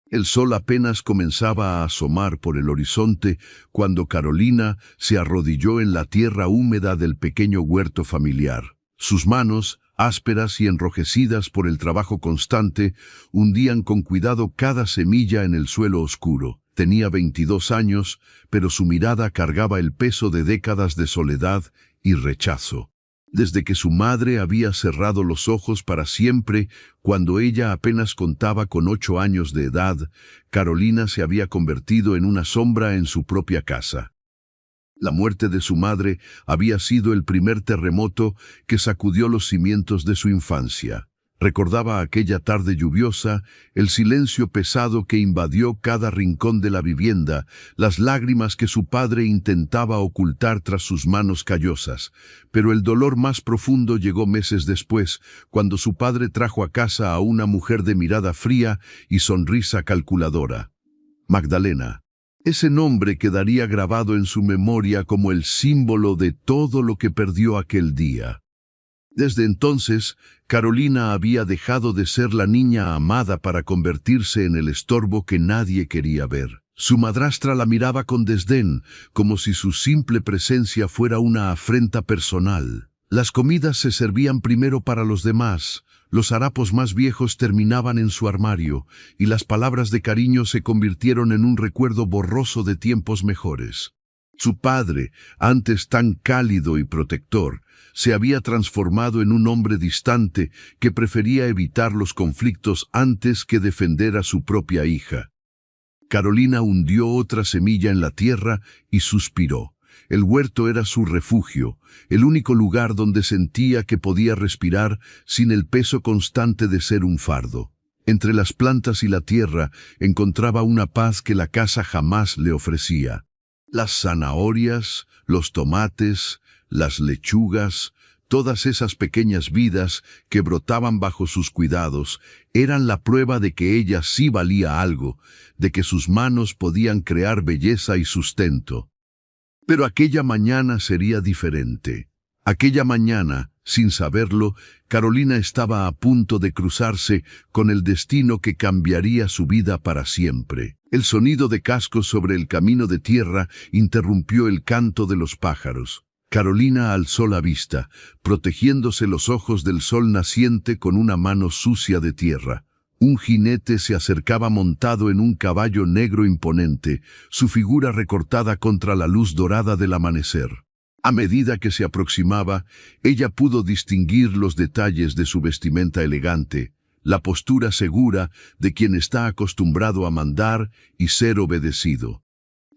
El sol apenas comenzaba a asomar por el horizonte cuando Carolina se arrodilló en la tierra húmeda del pequeño huerto familiar. Sus manos, ásperas y enrojecidas por el trabajo constante, hundían con cuidado cada semilla en el suelo oscuro. Tenía 22 años, pero su mirada cargaba el peso de décadas de soledad y rechazo. Desde que su madre había cerrado los ojos para siempre, cuando ella apenas contaba con 8 años de edad, Carolina se había convertido en una sombra en su propia casa. La muerte de su madre había sido el primer terremoto que sacudió los cimientos de su infancia. Recordaba aquella tarde lluviosa, el silencio pesado que invadió cada rincón de la vivienda, las lágrimas que su padre intentaba ocultar tras sus manos callosas. Pero el dolor más profundo llegó meses después, cuando su padre trajo a casa a una mujer de mirada fría y sonrisa calculadora. Magdalena. Ese nombre quedaría grabado en su memoria como el símbolo de todo lo que perdió aquel día. Desde entonces, Carolina había dejado de ser la niña amada para convertirse en el estorbo que nadie quería ver. Su madrastra la miraba con desdén, como si su simple presencia fuera una afrenta personal. Las comidas se servían primero para los demás, los harapos más viejos terminaban en su armario, y las palabras de cariño se convirtieron en un recuerdo borroso de tiempos mejores. Su padre, antes tan cálido y protector, se había transformado en un hombre distante que prefería evitar los conflictos antes que defender a su propia hija. Carolina hundió otra semilla en la tierra y suspiró. El huerto era su refugio, el único lugar donde sentía que podía respirar sin el peso constante de ser un fardo. Entre las plantas y la tierra encontraba una paz que la casa jamás le ofrecía. Las zanahorias, los tomates, las lechugas, todas esas pequeñas vidas que brotaban bajo sus cuidados, eran la prueba de que ella sí valía algo, de que sus manos podían crear belleza y sustento. Pero aquella mañana sería diferente. Aquella mañana, sin saberlo, Carolina estaba a punto de cruzarse con el destino que cambiaría su vida para siempre. El sonido de cascos sobre el camino de tierra interrumpió el canto de los pájaros. Carolina alzó la vista, protegiéndose los ojos del sol naciente con una mano sucia de tierra. Un jinete se acercaba montado en un caballo negro imponente, su figura recortada contra la luz dorada del amanecer. A medida que se aproximaba, ella pudo distinguir los detalles de su vestimenta elegante, la postura segura de quien está acostumbrado a mandar y ser obedecido.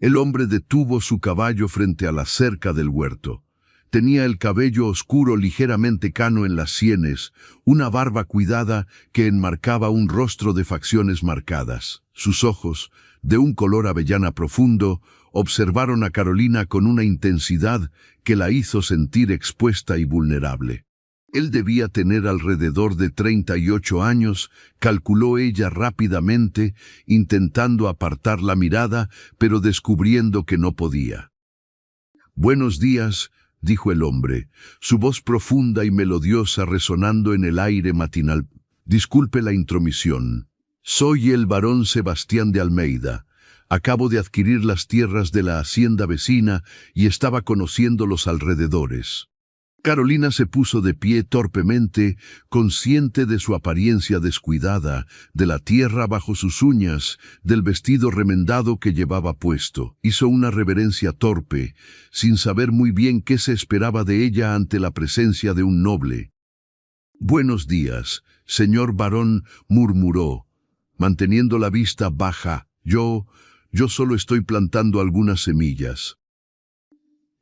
El hombre detuvo su caballo frente a la cerca del huerto. Tenía el cabello oscuro ligeramente cano en las sienes, una barba cuidada que enmarcaba un rostro de facciones marcadas. Sus ojos, de un color avellana profundo, observaron a Carolina con una intensidad que la hizo sentir expuesta y vulnerable. Él debía tener alrededor de 38 años, calculó ella rápidamente, intentando apartar la mirada, pero descubriendo que no podía. «Buenos días», dijo el hombre, su voz profunda y melodiosa resonando en el aire matinal. «Disculpe la intromisión. Soy el barón Sebastián de Almeida. Acabo de adquirir las tierras de la hacienda vecina y estaba conociendo los alrededores». Carolina se puso de pie torpemente, consciente de su apariencia descuidada, de la tierra bajo sus uñas, del vestido remendado que llevaba puesto. Hizo una reverencia torpe, sin saber muy bien qué se esperaba de ella ante la presencia de un noble. «Buenos días, señor barón», murmuró, manteniendo la vista baja. Yo solo estoy plantando algunas semillas».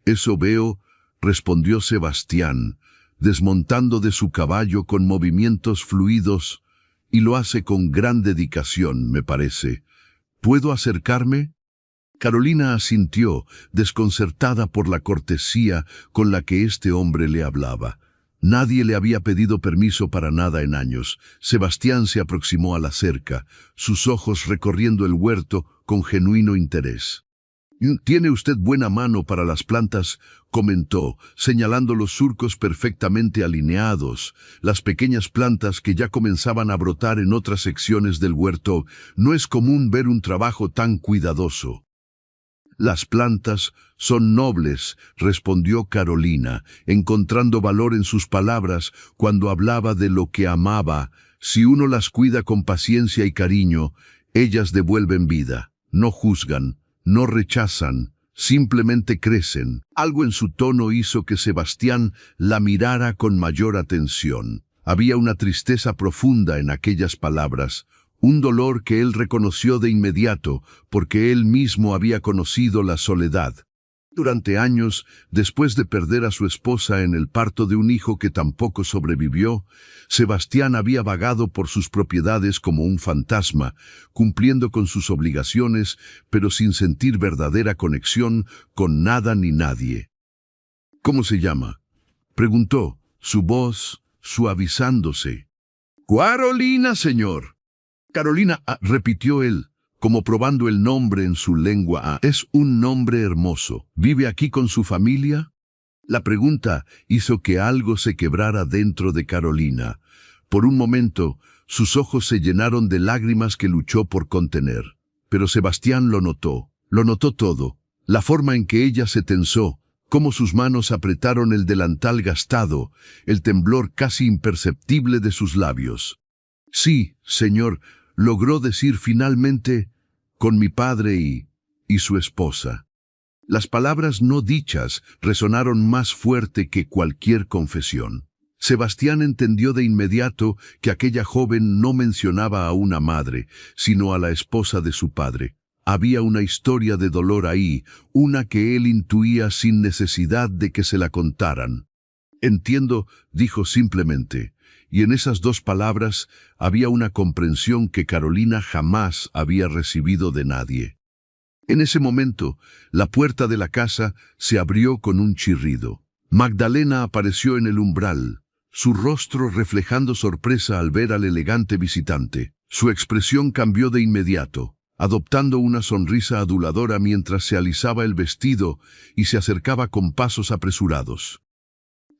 «Eso veo», respondió Sebastián, desmontando de su caballo con movimientos fluidos, «y lo hace con gran dedicación, me parece. ¿Puedo acercarme?» Carolina asintió, desconcertada por la cortesía con la que este hombre le hablaba. Nadie le había pedido permiso para nada en años. Sebastián se aproximó a la cerca, sus ojos recorriendo el huerto con genuino interés. Tiene usted buena mano para las plantas, comentó, señalando los surcos perfectamente alineados, las pequeñas plantas que ya comenzaban a brotar en otras secciones del huerto. No es común ver un trabajo tan cuidadoso. Las plantas son nobles, respondió Carolina, encontrando valor en sus palabras cuando hablaba de lo que amaba. Si uno las cuida con paciencia y cariño, ellas devuelven vida, no juzgan, no rechazan, simplemente crecen. Algo en su tono hizo que Sebastián la mirara con mayor atención. Había una tristeza profunda en aquellas palabras, un dolor que él reconoció de inmediato, porque él mismo había conocido la soledad. Durante años, después de perder a su esposa en el parto de un hijo que tampoco sobrevivió, Sebastián había vagado por sus propiedades como un fantasma, cumpliendo con sus obligaciones, pero sin sentir verdadera conexión con nada ni nadie. ¿Cómo se llama?, preguntó, su voz suavizándose. «Carolina, señor». «Carolina», repitió él, como probando el nombre en su lengua. «Es un nombre hermoso. ¿Vive aquí con su familia?». La pregunta hizo que algo se quebrara dentro de Carolina. Por un momento, sus ojos se llenaron de lágrimas que luchó por contener. Pero Sebastián lo notó todo. La forma en que ella se tensó, cómo sus manos apretaron el delantal gastado, el temblor casi imperceptible de sus labios. «Sí, señor», logró decir finalmente, «con mi padre y su esposa». Las palabras no dichas resonaron más fuerte que cualquier confesión. Sebastián entendió de inmediato que aquella joven no mencionaba a una madre, sino a la esposa de su padre. Había una historia de dolor ahí, una que él intuía sin necesidad de que se la contaran. «Entiendo», dijo simplemente, y en esas dos palabras había una comprensión que Carolina jamás había recibido de nadie. En ese momento, la puerta de la casa se abrió con un chirrido. Magdalena apareció en el umbral, su rostro reflejando sorpresa al ver al elegante visitante. Su expresión cambió de inmediato, adoptando una sonrisa aduladora mientras se alisaba el vestido y se acercaba con pasos apresurados.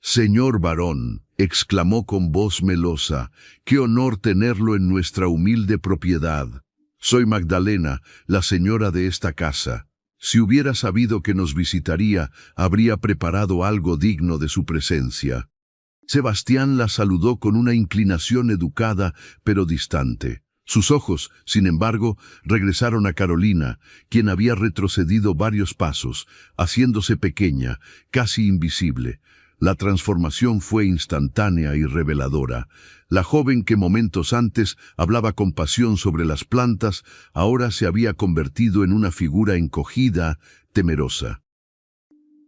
«Señor varón», exclamó con voz melosa, «qué honor tenerlo en nuestra humilde propiedad. Soy Magdalena, la señora de esta casa. Si hubiera sabido que nos visitaría, habría preparado algo digno de su presencia». Sebastián la saludó con una inclinación educada pero distante. Sus ojos, sin embargo, regresaron a Carolina, quien había retrocedido varios pasos, haciéndose pequeña, casi invisible. La transformación fue instantánea y reveladora. La joven que momentos antes hablaba con pasión sobre las plantas, ahora se había convertido en una figura encogida, temerosa.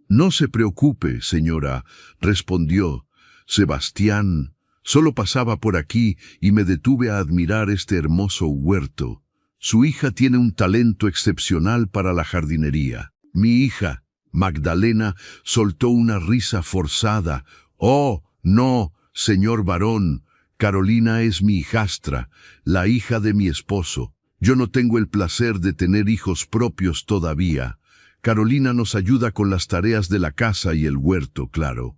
«No se preocupe, señora», respondió. «Sebastián, solo pasaba por aquí y me detuve a admirar este hermoso huerto. Su hija tiene un talento excepcional para la jardinería». Mi hija, Magdalena, soltó una risa forzada. «Oh, no, señor varón, Carolina es mi hijastra, la hija de mi esposo. Yo no tengo el placer de tener hijos propios todavía. Carolina nos ayuda con las tareas de la casa y el huerto, claro.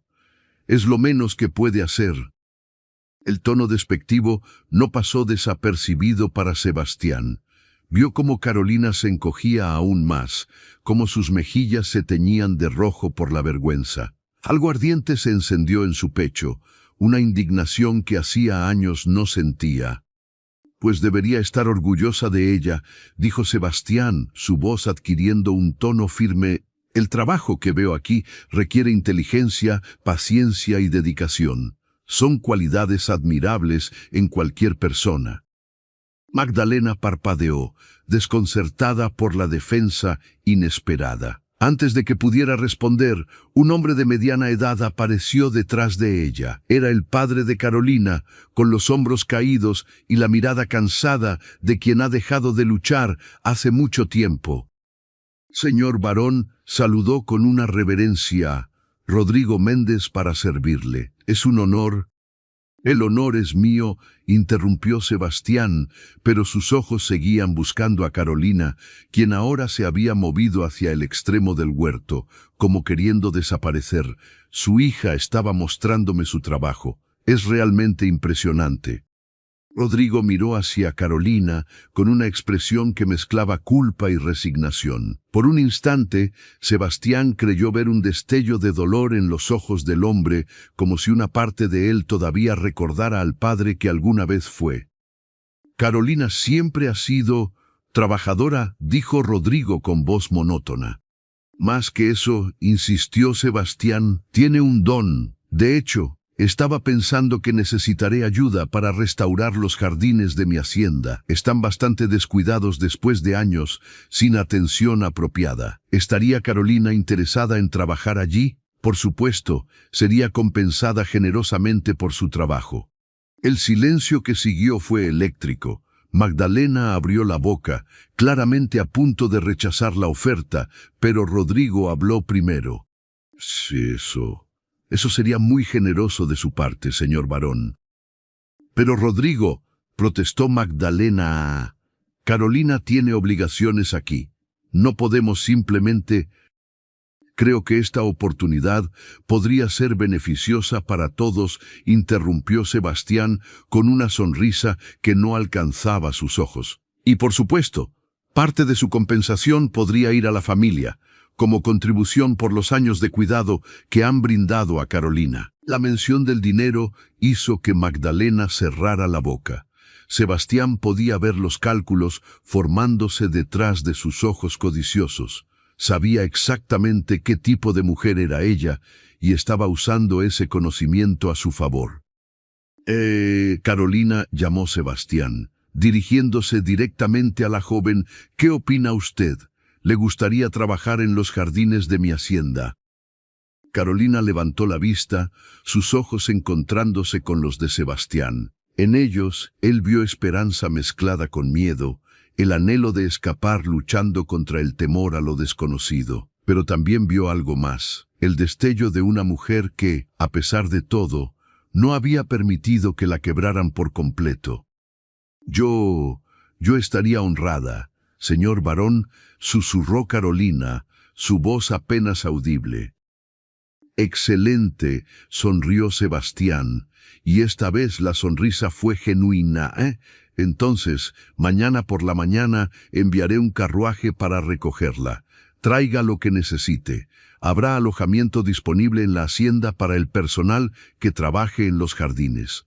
Es lo menos que puede hacer». El tono despectivo no pasó desapercibido para Sebastián. Vio cómo Carolina se encogía aún más, cómo sus mejillas se teñían de rojo por la vergüenza. Algo ardiente se encendió en su pecho, una indignación que hacía años no sentía. «Pues debería estar orgullosa de ella», dijo Sebastián, su voz adquiriendo un tono firme. «El trabajo que veo aquí requiere inteligencia, paciencia y dedicación. Son cualidades admirables en cualquier persona». Magdalena parpadeó, desconcertada por la defensa inesperada. Antes de que pudiera responder, un hombre de mediana edad apareció detrás de ella. Era el padre de Carolina, con los hombros caídos y la mirada cansada de quien ha dejado de luchar hace mucho tiempo. «Señor varón», saludó con una reverencia. «Rodrigo Méndez para servirle. Es un honor». El honor es mío, interrumpió Sebastián, pero sus ojos seguían buscando a Carolina, quien ahora se había movido hacia el extremo del huerto, como queriendo desaparecer. Su hija estaba mostrándome su trabajo. Es realmente impresionante. Rodrigo miró hacia Carolina con una expresión que mezclaba culpa y resignación. Por un instante, Sebastián creyó ver un destello de dolor en los ojos del hombre, como si una parte de él todavía recordara al padre que alguna vez fue. Carolina siempre ha sido trabajadora, dijo Rodrigo con voz monótona. Más que eso, insistió Sebastián, tiene un don. De hecho, estaba pensando que necesitaré ayuda para restaurar los jardines de mi hacienda. Están bastante descuidados después de años, sin atención apropiada. ¿Estaría Carolina interesada en trabajar allí? Por supuesto, sería compensada generosamente por su trabajo. El silencio que siguió fue eléctrico. Magdalena abrió la boca, claramente a punto de rechazar la oferta, pero Rodrigo habló primero. Sí, Eso sería muy generoso de su parte, señor barón. Pero Rodrigo, protestó Magdalena, Carolina tiene obligaciones aquí. No podemos simplemente... Creo que esta oportunidad podría ser beneficiosa para todos, interrumpió Sebastián con una sonrisa que no alcanzaba sus ojos. Y por supuesto, parte de su compensación podría ir a la familia, como contribución por los años de cuidado que han brindado a Carolina. La mención del dinero hizo que Magdalena cerrara la boca. Sebastián podía ver los cálculos formándose detrás de sus ojos codiciosos. Sabía exactamente qué tipo de mujer era ella y estaba usando ese conocimiento a su favor. Carolina, llamó Sebastián, dirigiéndose directamente a la joven. ¿Qué opina usted? ¿Le gustaría trabajar en los jardines de mi hacienda? Carolina levantó la vista, sus ojos encontrándose con los de Sebastián. En ellos, él vio esperanza mezclada con miedo, el anhelo de escapar luchando contra el temor a lo desconocido. Pero también vio algo más, el destello de una mujer que, a pesar de todo, no había permitido que la quebraran por completo. Yo estaría honrada, señor barón, susurró Carolina, su voz apenas audible. Excelente, sonrió Sebastián, y esta vez la sonrisa fue genuina. Entonces, mañana por la mañana enviaré un carruaje para recogerla. Traiga lo que necesite. Habrá alojamiento disponible en la hacienda para el personal que trabaje en los jardines.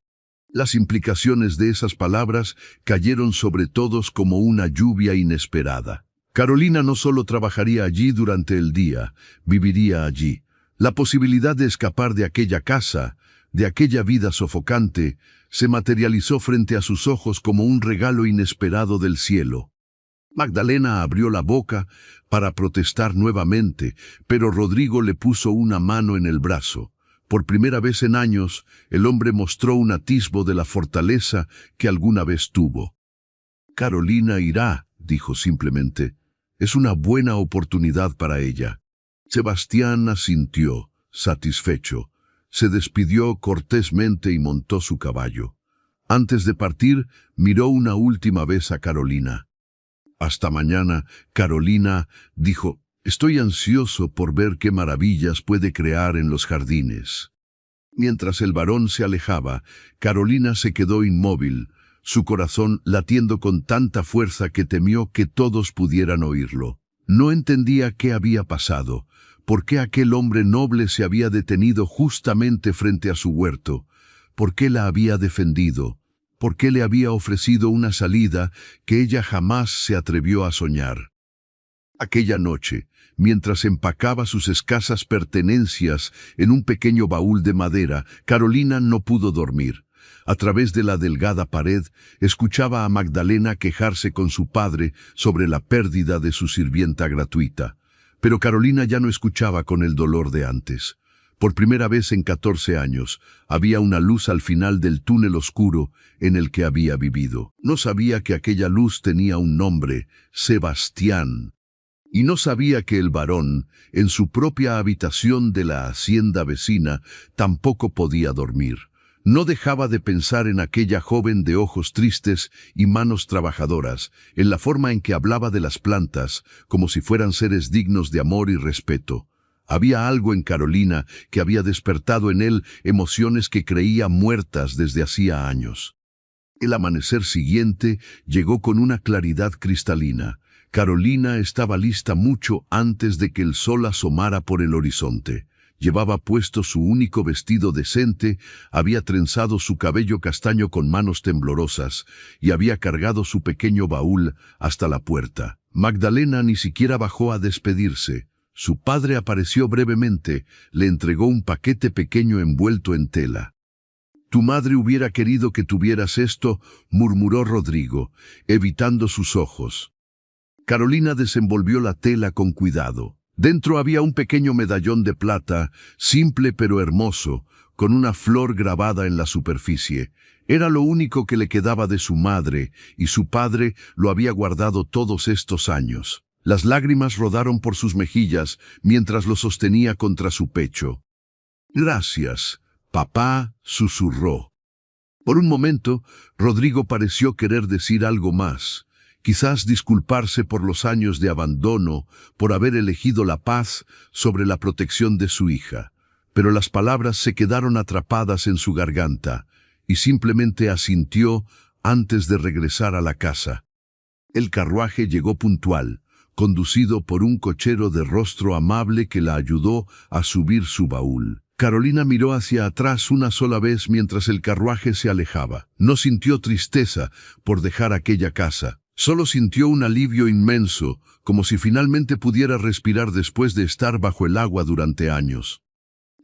Las implicaciones de esas palabras cayeron sobre todos como una lluvia inesperada. Carolina no solo trabajaría allí durante el día, viviría allí. La posibilidad de escapar de aquella casa, de aquella vida sofocante, se materializó frente a sus ojos como un regalo inesperado del cielo. Magdalena abrió la boca para protestar nuevamente, pero Rodrigo le puso una mano en el brazo. Por primera vez en años, el hombre mostró un atisbo de la fortaleza que alguna vez tuvo. Carolina irá, dijo simplemente. Es una buena oportunidad para ella. Sebastián asintió, satisfecho. Se despidió cortésmente y montó su caballo. Antes de partir, miró una última vez a Carolina. Hasta mañana, Carolina, dijo, estoy ansioso por ver qué maravillas puede crear en los jardines. Mientras el varón se alejaba, Carolina se quedó inmóvil, su corazón latiendo con tanta fuerza que temió que todos pudieran oírlo. No entendía qué había pasado, por qué aquel hombre noble se había detenido justamente frente a su huerto, por qué la había defendido, por qué le había ofrecido una salida que ella jamás se atrevió a soñar. Aquella noche, mientras empacaba sus escasas pertenencias en un pequeño baúl de madera, Carolina no pudo dormir. A través de la delgada pared, escuchaba a Magdalena quejarse con su padre sobre la pérdida de su sirvienta gratuita. Pero Carolina ya no escuchaba con el dolor de antes. Por primera vez en 14 años, había una luz al final del túnel oscuro en el que había vivido. No sabía que aquella luz tenía un nombre, Sebastián. Y no sabía que el varón, en su propia habitación de la hacienda vecina, tampoco podía dormir. No dejaba de pensar en aquella joven de ojos tristes y manos trabajadoras, en la forma en que hablaba de las plantas, como si fueran seres dignos de amor y respeto. Había algo en Carolina que había despertado en él emociones que creía muertas desde hacía años. El amanecer siguiente llegó con una claridad cristalina. Carolina estaba lista mucho antes de que el sol asomara por el horizonte. Llevaba puesto su único vestido decente, había trenzado su cabello castaño con manos temblorosas y había cargado su pequeño baúl hasta la puerta. Magdalena ni siquiera bajó a despedirse. Su padre apareció brevemente, le entregó un paquete pequeño envuelto en tela. «Tu madre hubiera querido que tuvieras esto», murmuró Rodrigo, evitando sus ojos. Carolina desenvolvió la tela con cuidado. Dentro había un pequeño medallón de plata, simple pero hermoso, con una flor grabada en la superficie. Era lo único que le quedaba de su madre, y su padre lo había guardado todos estos años. Las lágrimas rodaron por sus mejillas mientras lo sostenía contra su pecho. «Gracias, papá», susurró. Por un momento, Rodrigo pareció querer decir algo más. Quizás disculparse por los años de abandono, por haber elegido la paz sobre la protección de su hija. Pero las palabras se quedaron atrapadas en su garganta, y simplemente asintió antes de regresar a la casa. El carruaje llegó puntual, conducido por un cochero de rostro amable que la ayudó a subir su baúl. Carolina miró hacia atrás una sola vez mientras el carruaje se alejaba. No sintió tristeza por dejar aquella casa. Solo sintió un alivio inmenso, como si finalmente pudiera respirar después de estar bajo el agua durante años.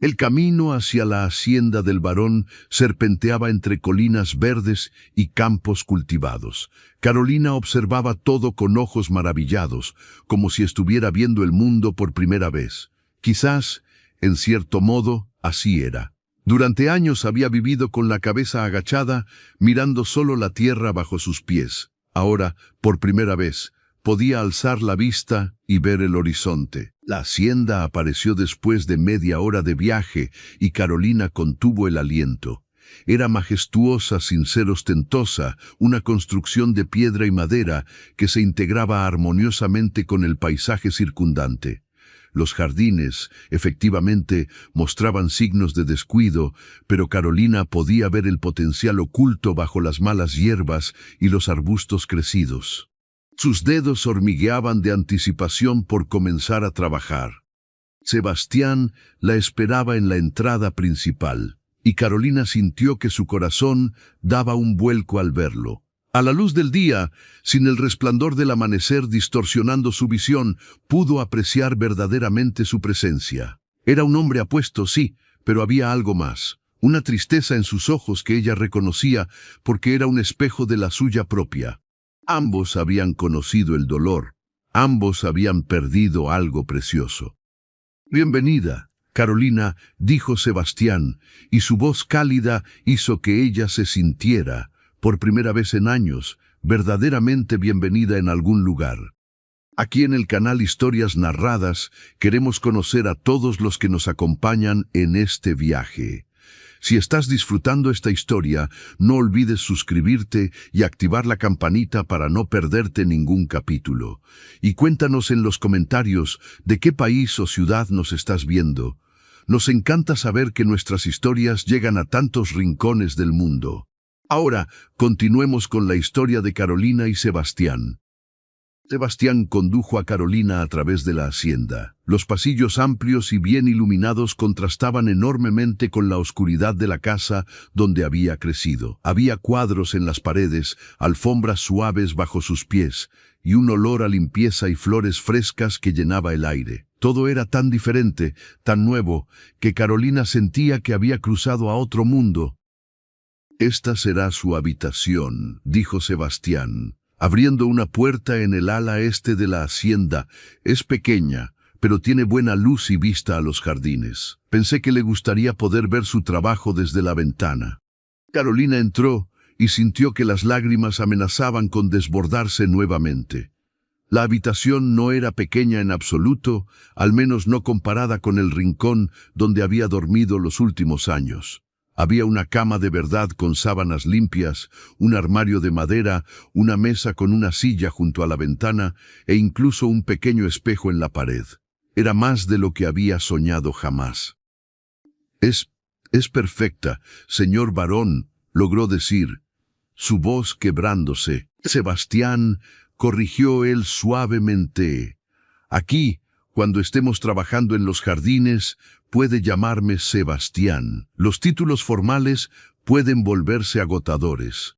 El camino hacia la hacienda del varón serpenteaba entre colinas verdes y campos cultivados. Carolina observaba todo con ojos maravillados, como si estuviera viendo el mundo por primera vez. Quizás, en cierto modo, así era. Durante años había vivido con la cabeza agachada, mirando solo la tierra bajo sus pies. Ahora, por primera vez, podía alzar la vista y ver el horizonte. La hacienda apareció después de media hora de viaje y Carolina contuvo el aliento. Era majestuosa sin ser ostentosa, una construcción de piedra y madera que se integraba armoniosamente con el paisaje circundante. Los jardines, efectivamente, mostraban signos de descuido, pero Carolina podía ver el potencial oculto bajo las malas hierbas y los arbustos crecidos. Sus dedos hormigueaban de anticipación por comenzar a trabajar. Sebastián la esperaba en la entrada principal, y Carolina sintió que su corazón daba un vuelco al verlo. A la luz del día, sin el resplandor del amanecer distorsionando su visión, pudo apreciar verdaderamente su presencia. Era un hombre apuesto, sí, pero había algo más. Una tristeza en sus ojos que ella reconocía porque era un espejo de la suya propia. Ambos habían conocido el dolor. Ambos habían perdido algo precioso. «Bienvenida, Carolina», dijo Sebastián, y su voz cálida hizo que ella se sintiera, por primera vez en años, verdaderamente bienvenida en algún lugar. Aquí en el canal Historias Narradas queremos conocer a todos los que nos acompañan en este viaje. Si estás disfrutando esta historia, no olvides suscribirte y activar la campanita para no perderte ningún capítulo. Y cuéntanos en los comentarios de qué país o ciudad nos estás viendo. Nos encanta saber que nuestras historias llegan a tantos rincones del mundo. Ahora, continuemos con la historia de Carolina y Sebastián. Sebastián condujo a Carolina a través de la hacienda. Los pasillos amplios y bien iluminados contrastaban enormemente con la oscuridad de la casa donde había crecido. Había cuadros en las paredes, alfombras suaves bajo sus pies, y un olor a limpieza y flores frescas que llenaba el aire. Todo era tan diferente, tan nuevo, que Carolina sentía que había cruzado a otro mundo. «Esta será su habitación», dijo Sebastián, abriendo una puerta en el ala este de la hacienda. «Es pequeña, pero tiene buena luz y vista a los jardines. Pensé que le gustaría poder ver su trabajo desde la ventana». Carolina entró y sintió que las lágrimas amenazaban con desbordarse nuevamente. La habitación no era pequeña en absoluto, al menos no comparada con el rincón donde había dormido los últimos años. Había una cama de verdad con sábanas limpias, un armario de madera, una mesa con una silla junto a la ventana e incluso un pequeño espejo en la pared. Era más de lo que había soñado jamás. Es perfecta, señor varón, logró decir, su voz quebrándose. Sebastián, corrigió él suavemente. Aquí, cuando estemos trabajando en los jardines, puede llamarme Sebastián. Los títulos formales pueden volverse agotadores.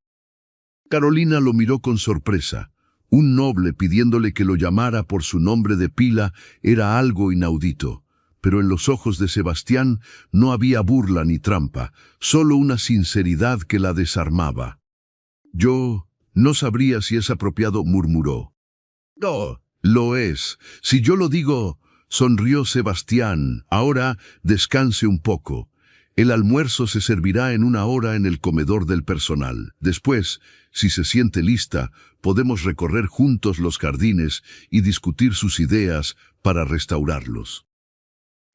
Carolina lo miró con sorpresa. Un noble pidiéndole que lo llamara por su nombre de pila era algo inaudito. Pero en los ojos de Sebastián no había burla ni trampa, solo una sinceridad que la desarmaba. Yo no sabría si es apropiado, murmuró. No, lo es. Si yo lo digo, sonrió Sebastián. Ahora descanse un poco. El almuerzo se servirá en 1 hora en el comedor del personal. Después, si se siente lista, podemos recorrer juntos los jardines y discutir sus ideas para restaurarlos.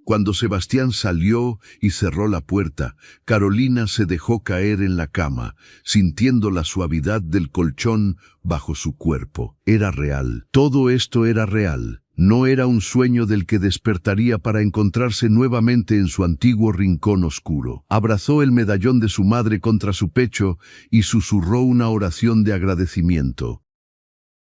Cuando Sebastián salió y cerró la puerta, Carolina se dejó caer en la cama, sintiendo la suavidad del colchón bajo su cuerpo. Era real. Todo esto era real. No era un sueño del que despertaría para encontrarse nuevamente en su antiguo rincón oscuro. Abrazó el medallón de su madre contra su pecho y susurró una oración de agradecimiento.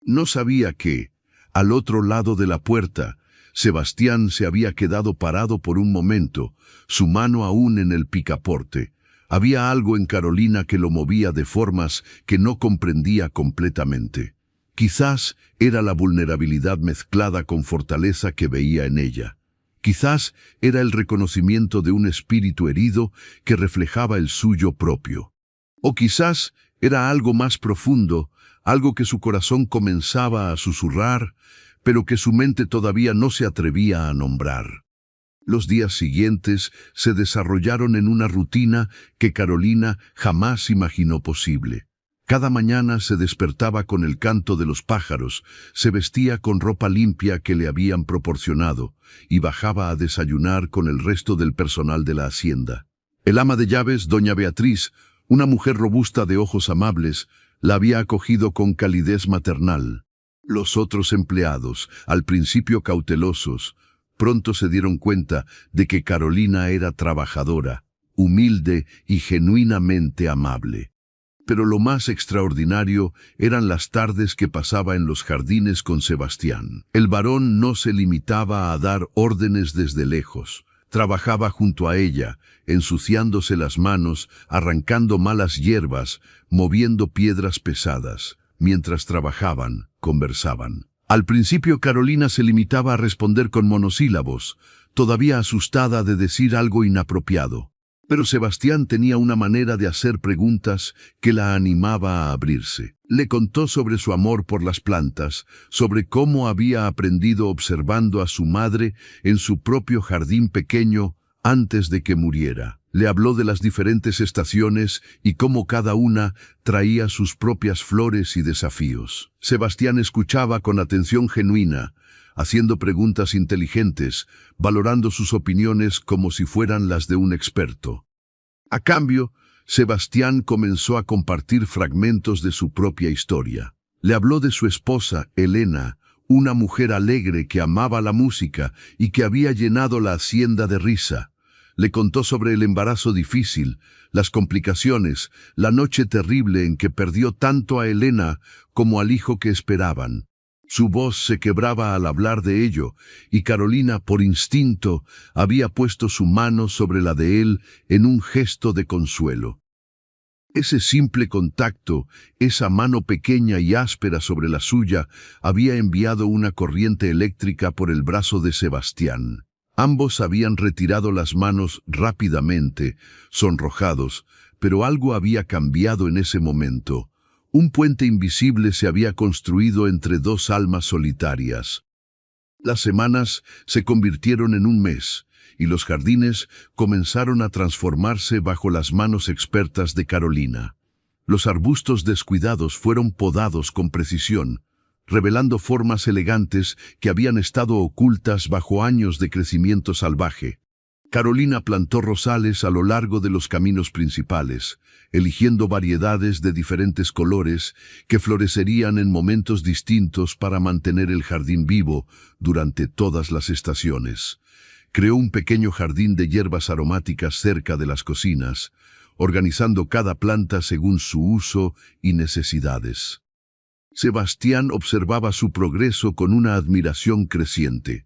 No sabía que, al otro lado de la puerta, Sebastián se había quedado parado por un momento, su mano aún en el picaporte. Había algo en Carolina que lo movía de formas que no comprendía completamente. Quizás era la vulnerabilidad mezclada con fortaleza que veía en ella. Quizás era el reconocimiento de un espíritu herido que reflejaba el suyo propio. O quizás era algo más profundo, algo que su corazón comenzaba a susurrar, pero que su mente todavía no se atrevía a nombrar. Los días siguientes se desarrollaron en una rutina que Carolina jamás imaginó posible. Cada mañana se despertaba con el canto de los pájaros, se vestía con ropa limpia que le habían proporcionado y bajaba a desayunar con el resto del personal de la hacienda. El ama de llaves, doña Beatriz, una mujer robusta de ojos amables, la había acogido con calidez maternal. Los otros empleados, al principio cautelosos, pronto se dieron cuenta de que Carolina era trabajadora, humilde y genuinamente amable. Pero lo más extraordinario eran las tardes que pasaba en los jardines con Sebastián. El varón no se limitaba a dar órdenes desde lejos. Trabajaba junto a ella, ensuciándose las manos, arrancando malas hierbas, moviendo piedras pesadas. Mientras trabajaban, conversaban. Al principio Carolina se limitaba a responder con monosílabos, todavía asustada de decir algo inapropiado. Pero Sebastián tenía una manera de hacer preguntas que la animaba a abrirse. Le contó sobre su amor por las plantas, sobre cómo había aprendido observando a su madre en su propio jardín pequeño antes de que muriera. Le habló de las diferentes estaciones y cómo cada una traía sus propias flores y desafíos. Sebastián escuchaba con atención genuina, haciendo preguntas inteligentes, valorando sus opiniones como si fueran las de un experto. A cambio, Sebastián comenzó a compartir fragmentos de su propia historia. Le habló de su esposa, Elena, una mujer alegre que amaba la música y que había llenado la hacienda de risa. Le contó sobre el embarazo difícil, las complicaciones, la noche terrible en que perdió tanto a Elena como al hijo que esperaban. Su voz se quebraba al hablar de ello, y Carolina, por instinto, había puesto su mano sobre la de él en un gesto de consuelo. Ese simple contacto, esa mano pequeña y áspera sobre la suya, había enviado una corriente eléctrica por el brazo de Sebastián. Ambos habían retirado las manos rápidamente, sonrojados, pero algo había cambiado en ese momento. Un puente invisible se había construido entre dos almas solitarias. Las semanas se convirtieron en un mes, y los jardines comenzaron a transformarse bajo las manos expertas de Carolina. Los arbustos descuidados fueron podados con precisión, revelando formas elegantes que habían estado ocultas bajo años de crecimiento salvaje. Carolina plantó rosales a lo largo de los caminos principales, eligiendo variedades de diferentes colores que florecerían en momentos distintos para mantener el jardín vivo durante todas las estaciones. Creó un pequeño jardín de hierbas aromáticas cerca de las cocinas, organizando cada planta según su uso y necesidades. Sebastián observaba su progreso con una admiración creciente.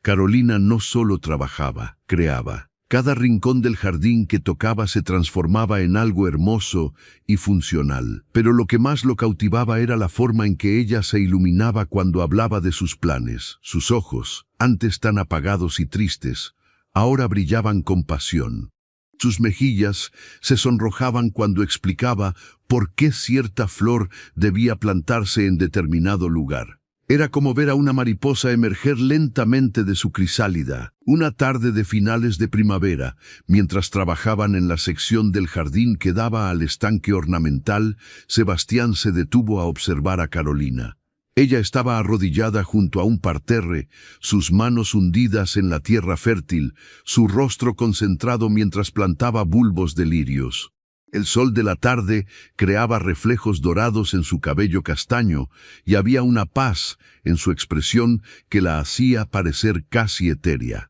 Carolina no solo trabajaba, creaba. Cada rincón del jardín que tocaba se transformaba en algo hermoso y funcional. Pero lo que más lo cautivaba era la forma en que ella se iluminaba cuando hablaba de sus planes. Sus ojos, antes tan apagados y tristes, ahora brillaban con pasión. Sus mejillas se sonrojaban cuando explicaba por qué cierta flor debía plantarse en determinado lugar. Era como ver a una mariposa emerger lentamente de su crisálida. Una tarde de finales de primavera, mientras trabajaban en la sección del jardín que daba al estanque ornamental, Sebastián se detuvo a observar a Carolina. Ella estaba arrodillada junto a un parterre, sus manos hundidas en la tierra fértil, su rostro concentrado mientras plantaba bulbos de lirios. El sol de la tarde creaba reflejos dorados en su cabello castaño y había una paz en su expresión que la hacía parecer casi etérea.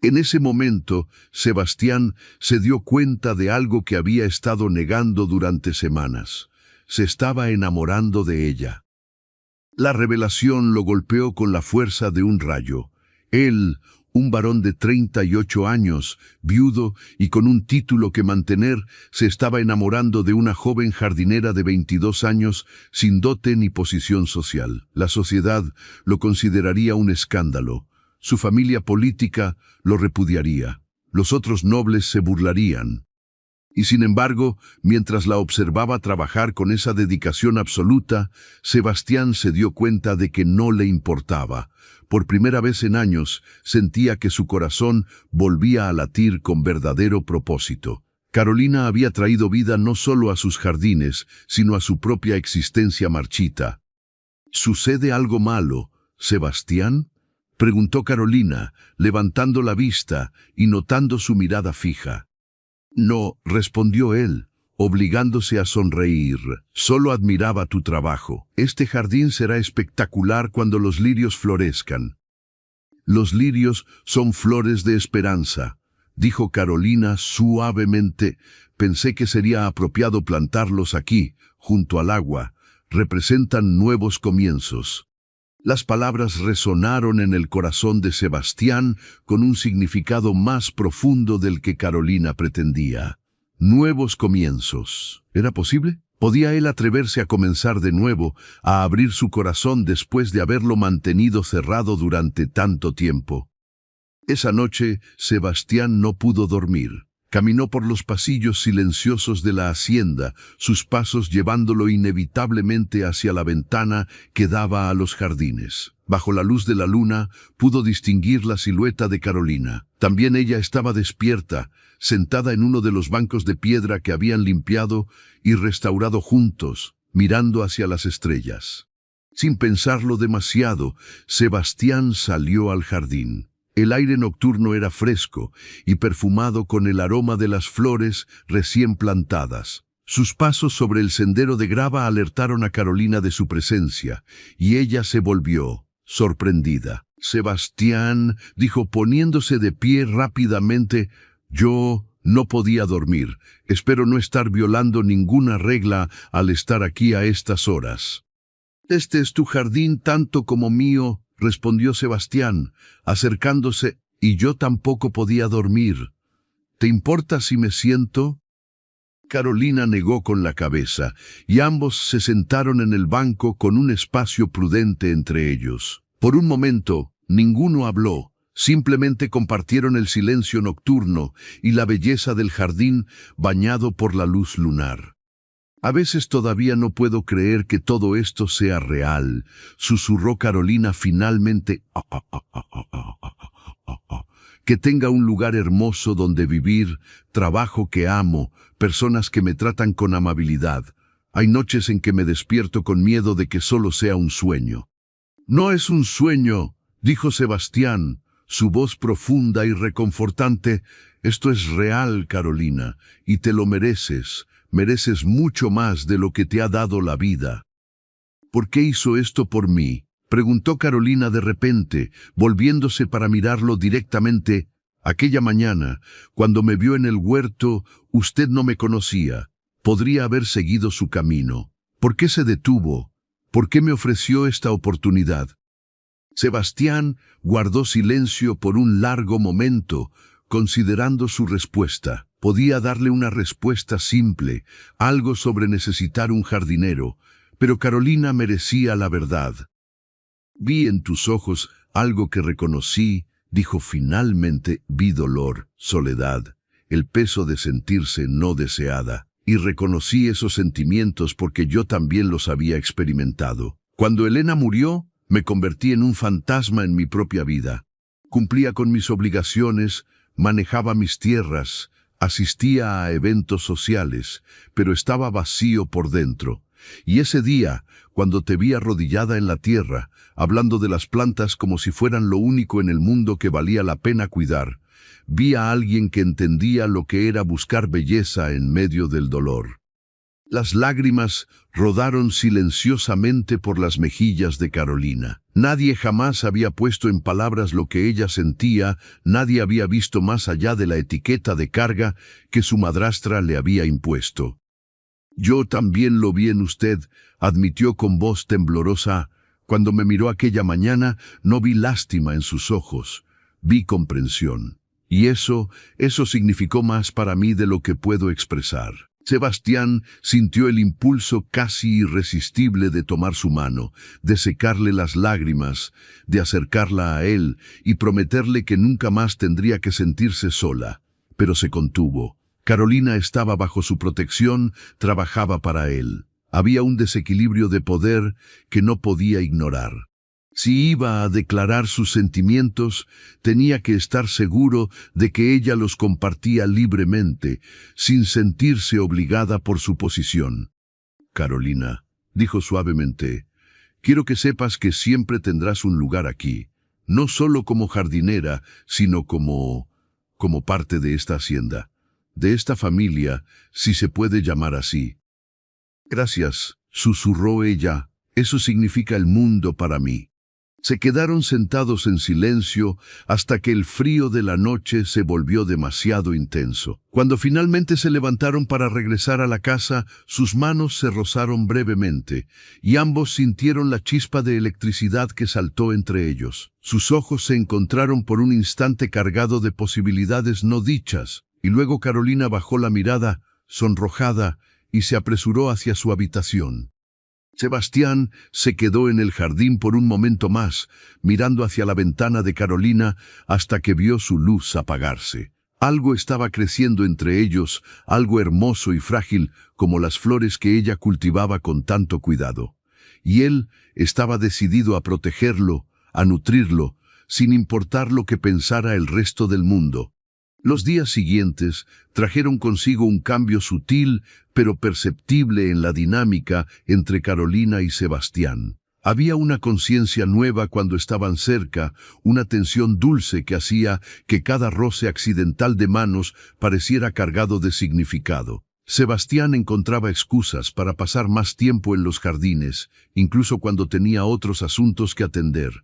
En ese momento, Sebastián se dio cuenta de algo que había estado negando durante semanas. Se estaba enamorando de ella. La revelación lo golpeó con la fuerza de un rayo. Él, un varón de 38 años, viudo y con un título que mantener, se estaba enamorando de una joven jardinera de 22 años sin dote ni posición social. La sociedad lo consideraría un escándalo. Su familia política lo repudiaría. Los otros nobles se burlarían. Y sin embargo, mientras la observaba trabajar con esa dedicación absoluta, Sebastián se dio cuenta de que no le importaba. Por primera vez en años, sentía que su corazón volvía a latir con verdadero propósito. Carolina había traído vida no solo a sus jardines, sino a su propia existencia marchita. ¿Sucede algo malo, Sebastián?, preguntó Carolina, levantando la vista y notando su mirada fija. No, respondió él, obligándose a sonreír. Solo admiraba tu trabajo. Este jardín será espectacular cuando los lirios florezcan. Los lirios son flores de esperanza, dijo Carolina suavemente. Pensé que sería apropiado plantarlos aquí, junto al agua. Representan nuevos comienzos. Las palabras resonaron en el corazón de Sebastián con un significado más profundo del que Carolina pretendía. Nuevos comienzos. ¿Era posible? ¿Podía él atreverse a comenzar de nuevo, a abrir su corazón después de haberlo mantenido cerrado durante tanto tiempo? Esa noche, Sebastián no pudo dormir. Caminó por los pasillos silenciosos de la hacienda, sus pasos llevándolo inevitablemente hacia la ventana que daba a los jardines. Bajo la luz de la luna, pudo distinguir la silueta de Carolina. También ella estaba despierta, sentada en uno de los bancos de piedra que habían limpiado y restaurado juntos, mirando hacia las estrellas. Sin pensarlo demasiado, Sebastián salió al jardín. El aire nocturno era fresco y perfumado con el aroma de las flores recién plantadas. Sus pasos sobre el sendero de grava alertaron a Carolina de su presencia, y ella se volvió, sorprendida. Sebastián, dijo poniéndose de pie rápidamente, yo no podía dormir. Espero no estar violando ninguna regla al estar aquí a estas horas. Este es tu jardín tanto como mío, respondió Sebastián, acercándose, y yo tampoco podía dormir. ¿Te importa si me siento? Carolina negó con la cabeza, y ambos se sentaron en el banco con un espacio prudente entre ellos. Por un momento, ninguno habló, simplemente compartieron el silencio nocturno y la belleza del jardín bañado por la luz lunar. A veces todavía no puedo creer que todo esto sea real, susurró Carolina finalmente. Que tenga un lugar hermoso donde vivir, trabajo que amo, personas que me tratan con amabilidad. Hay noches en que me despierto con miedo de que solo sea un sueño. No es un sueño, dijo Sebastián, su voz profunda y reconfortante. «Esto es real, Carolina, y te lo mereces. Mereces mucho más de lo que te ha dado la vida». «¿Por qué hizo esto por mí?», preguntó Carolina de repente, volviéndose para mirarlo directamente. «Aquella mañana, cuando me vio en el huerto, usted no me conocía. Podría haber seguido su camino. ¿Por qué se detuvo? ¿Por qué me ofreció esta oportunidad?». Sebastián guardó silencio por un largo momento, considerando su respuesta. Podía darle una respuesta simple, algo sobre necesitar un jardinero, pero Carolina merecía la verdad. «Vi en tus ojos algo que reconocí», dijo finalmente. «Vi dolor, soledad, el peso de sentirse no deseada, y reconocí esos sentimientos porque yo también los había experimentado. Cuando Elena murió, me convertí en un fantasma en mi propia vida. Cumplía con mis obligaciones, manejaba mis tierras, asistía a eventos sociales, pero estaba vacío por dentro. Y ese día, cuando te vi arrodillada en la tierra, hablando de las plantas como si fueran lo único en el mundo que valía la pena cuidar, vi a alguien que entendía lo que era buscar belleza en medio del dolor». Las lágrimas rodaron silenciosamente por las mejillas de Carolina. Nadie jamás había puesto en palabras lo que ella sentía, nadie había visto más allá de la etiqueta de carga que su madrastra le había impuesto. «Yo también lo vi en usted», admitió con voz temblorosa. «Cuando me miró aquella mañana, no vi lástima en sus ojos, vi comprensión. Y eso significó más para mí de lo que puedo expresar». Sebastián sintió el impulso casi irresistible de tomar su mano, de secarle las lágrimas, de acercarla a él y prometerle que nunca más tendría que sentirse sola. Pero se contuvo. Carolina estaba bajo su protección, trabajaba para él. Había un desequilibrio de poder que no podía ignorar. Si iba a declarar sus sentimientos, tenía que estar seguro de que ella los compartía libremente, sin sentirse obligada por su posición. «Carolina», dijo suavemente, «quiero que sepas que siempre tendrás un lugar aquí, no solo como jardinera, sino como parte de esta hacienda, de esta familia, si se puede llamar así». «Gracias», susurró ella, «eso significa el mundo para mí». Se quedaron sentados en silencio hasta que el frío de la noche se volvió demasiado intenso. Cuando finalmente se levantaron para regresar a la casa, sus manos se rozaron brevemente, y ambos sintieron la chispa de electricidad que saltó entre ellos. Sus ojos se encontraron por un instante cargado de posibilidades no dichas, y luego Carolina bajó la mirada, sonrojada, y se apresuró hacia su habitación. Sebastián se quedó en el jardín por un momento más, mirando hacia la ventana de Carolina hasta que vio su luz apagarse. Algo estaba creciendo entre ellos, algo hermoso y frágil como las flores que ella cultivaba con tanto cuidado. Y él estaba decidido a protegerlo, a nutrirlo, sin importar lo que pensara el resto del mundo. Los días siguientes trajeron consigo un cambio sutil pero perceptible en la dinámica entre Carolina y Sebastián. Había una conciencia nueva cuando estaban cerca, una tensión dulce que hacía que cada roce accidental de manos pareciera cargado de significado. Sebastián encontraba excusas para pasar más tiempo en los jardines, incluso cuando tenía otros asuntos que atender.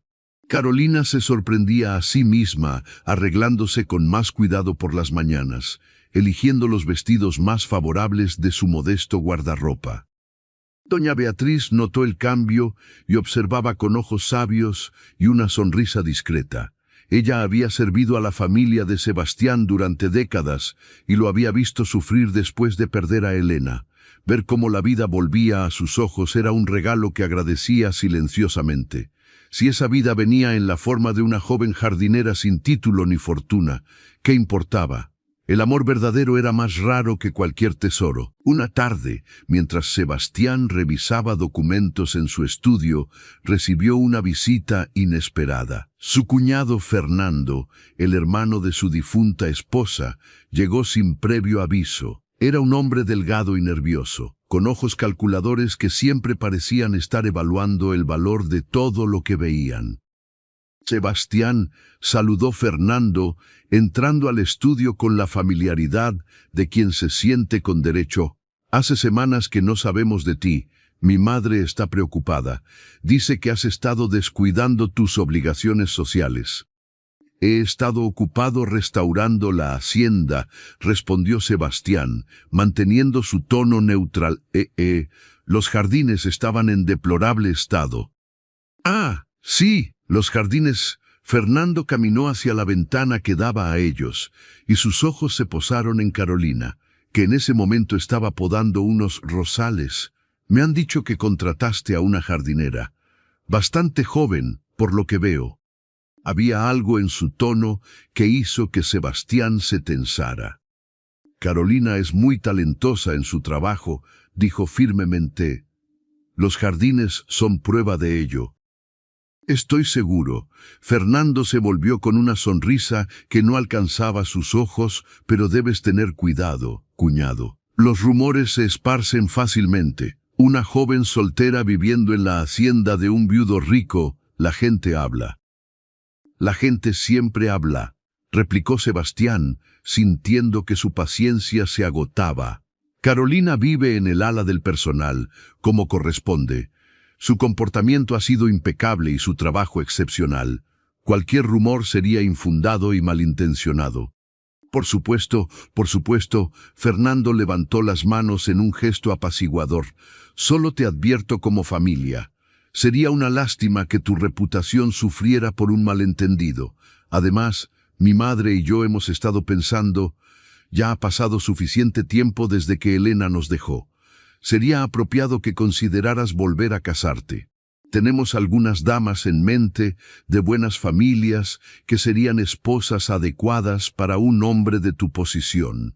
Carolina se sorprendía a sí misma, arreglándose con más cuidado por las mañanas, eligiendo los vestidos más favorables de su modesto guardarropa. Doña Beatriz notó el cambio y observaba con ojos sabios y una sonrisa discreta. Ella había servido a la familia de Sebastián durante décadas y lo había visto sufrir después de perder a Elena. Ver cómo la vida volvía a sus ojos era un regalo que agradecía silenciosamente. Si esa vida venía en la forma de una joven jardinera sin título ni fortuna, ¿qué importaba? El amor verdadero era más raro que cualquier tesoro. Una tarde, mientras Sebastián revisaba documentos en su estudio, recibió una visita inesperada. Su cuñado Fernando, el hermano de su difunta esposa, llegó sin previo aviso. Era un hombre delgado y nervioso, con ojos calculadores que siempre parecían estar evaluando el valor de todo lo que veían. Sebastián saludó Fernando, entrando al estudio con la familiaridad de quien se siente con derecho. Hace semanas que no sabemos de ti. Mi madre está preocupada. Dice que has estado descuidando tus obligaciones sociales. He estado ocupado restaurando la hacienda, respondió Sebastián, manteniendo su tono neutral. Los jardines estaban en deplorable estado. Ah, sí, los jardines. Fernando caminó hacia la ventana que daba a ellos, y sus ojos se posaron en Carolina, que en ese momento estaba podando unos rosales. Me han dicho que contrataste a una jardinera. Bastante joven, por lo que veo. Había algo en su tono que hizo que Sebastián se tensara. Carolina es muy talentosa en su trabajo, dijo firmemente. Los jardines son prueba de ello. Estoy seguro. Fernando se volvió con una sonrisa que no alcanzaba sus ojos, pero debes tener cuidado, cuñado. Los rumores se esparcen fácilmente. Una joven soltera viviendo en la hacienda de un viudo rico, la gente habla. La gente siempre habla, replicó Sebastián, sintiendo que su paciencia se agotaba. Carolina vive en el ala del personal, como corresponde. Su comportamiento ha sido impecable y su trabajo excepcional. Cualquier rumor sería infundado y malintencionado. Por supuesto, Fernando levantó las manos en un gesto apaciguador. Solo te advierto como familia. Sería una lástima que tu reputación sufriera por un malentendido. Además, mi madre y yo hemos estado pensando, ya ha pasado suficiente tiempo desde que Elena nos dejó. Sería apropiado que consideraras volver a casarte. Tenemos algunas damas en mente, de buenas familias, que serían esposas adecuadas para un hombre de tu posición.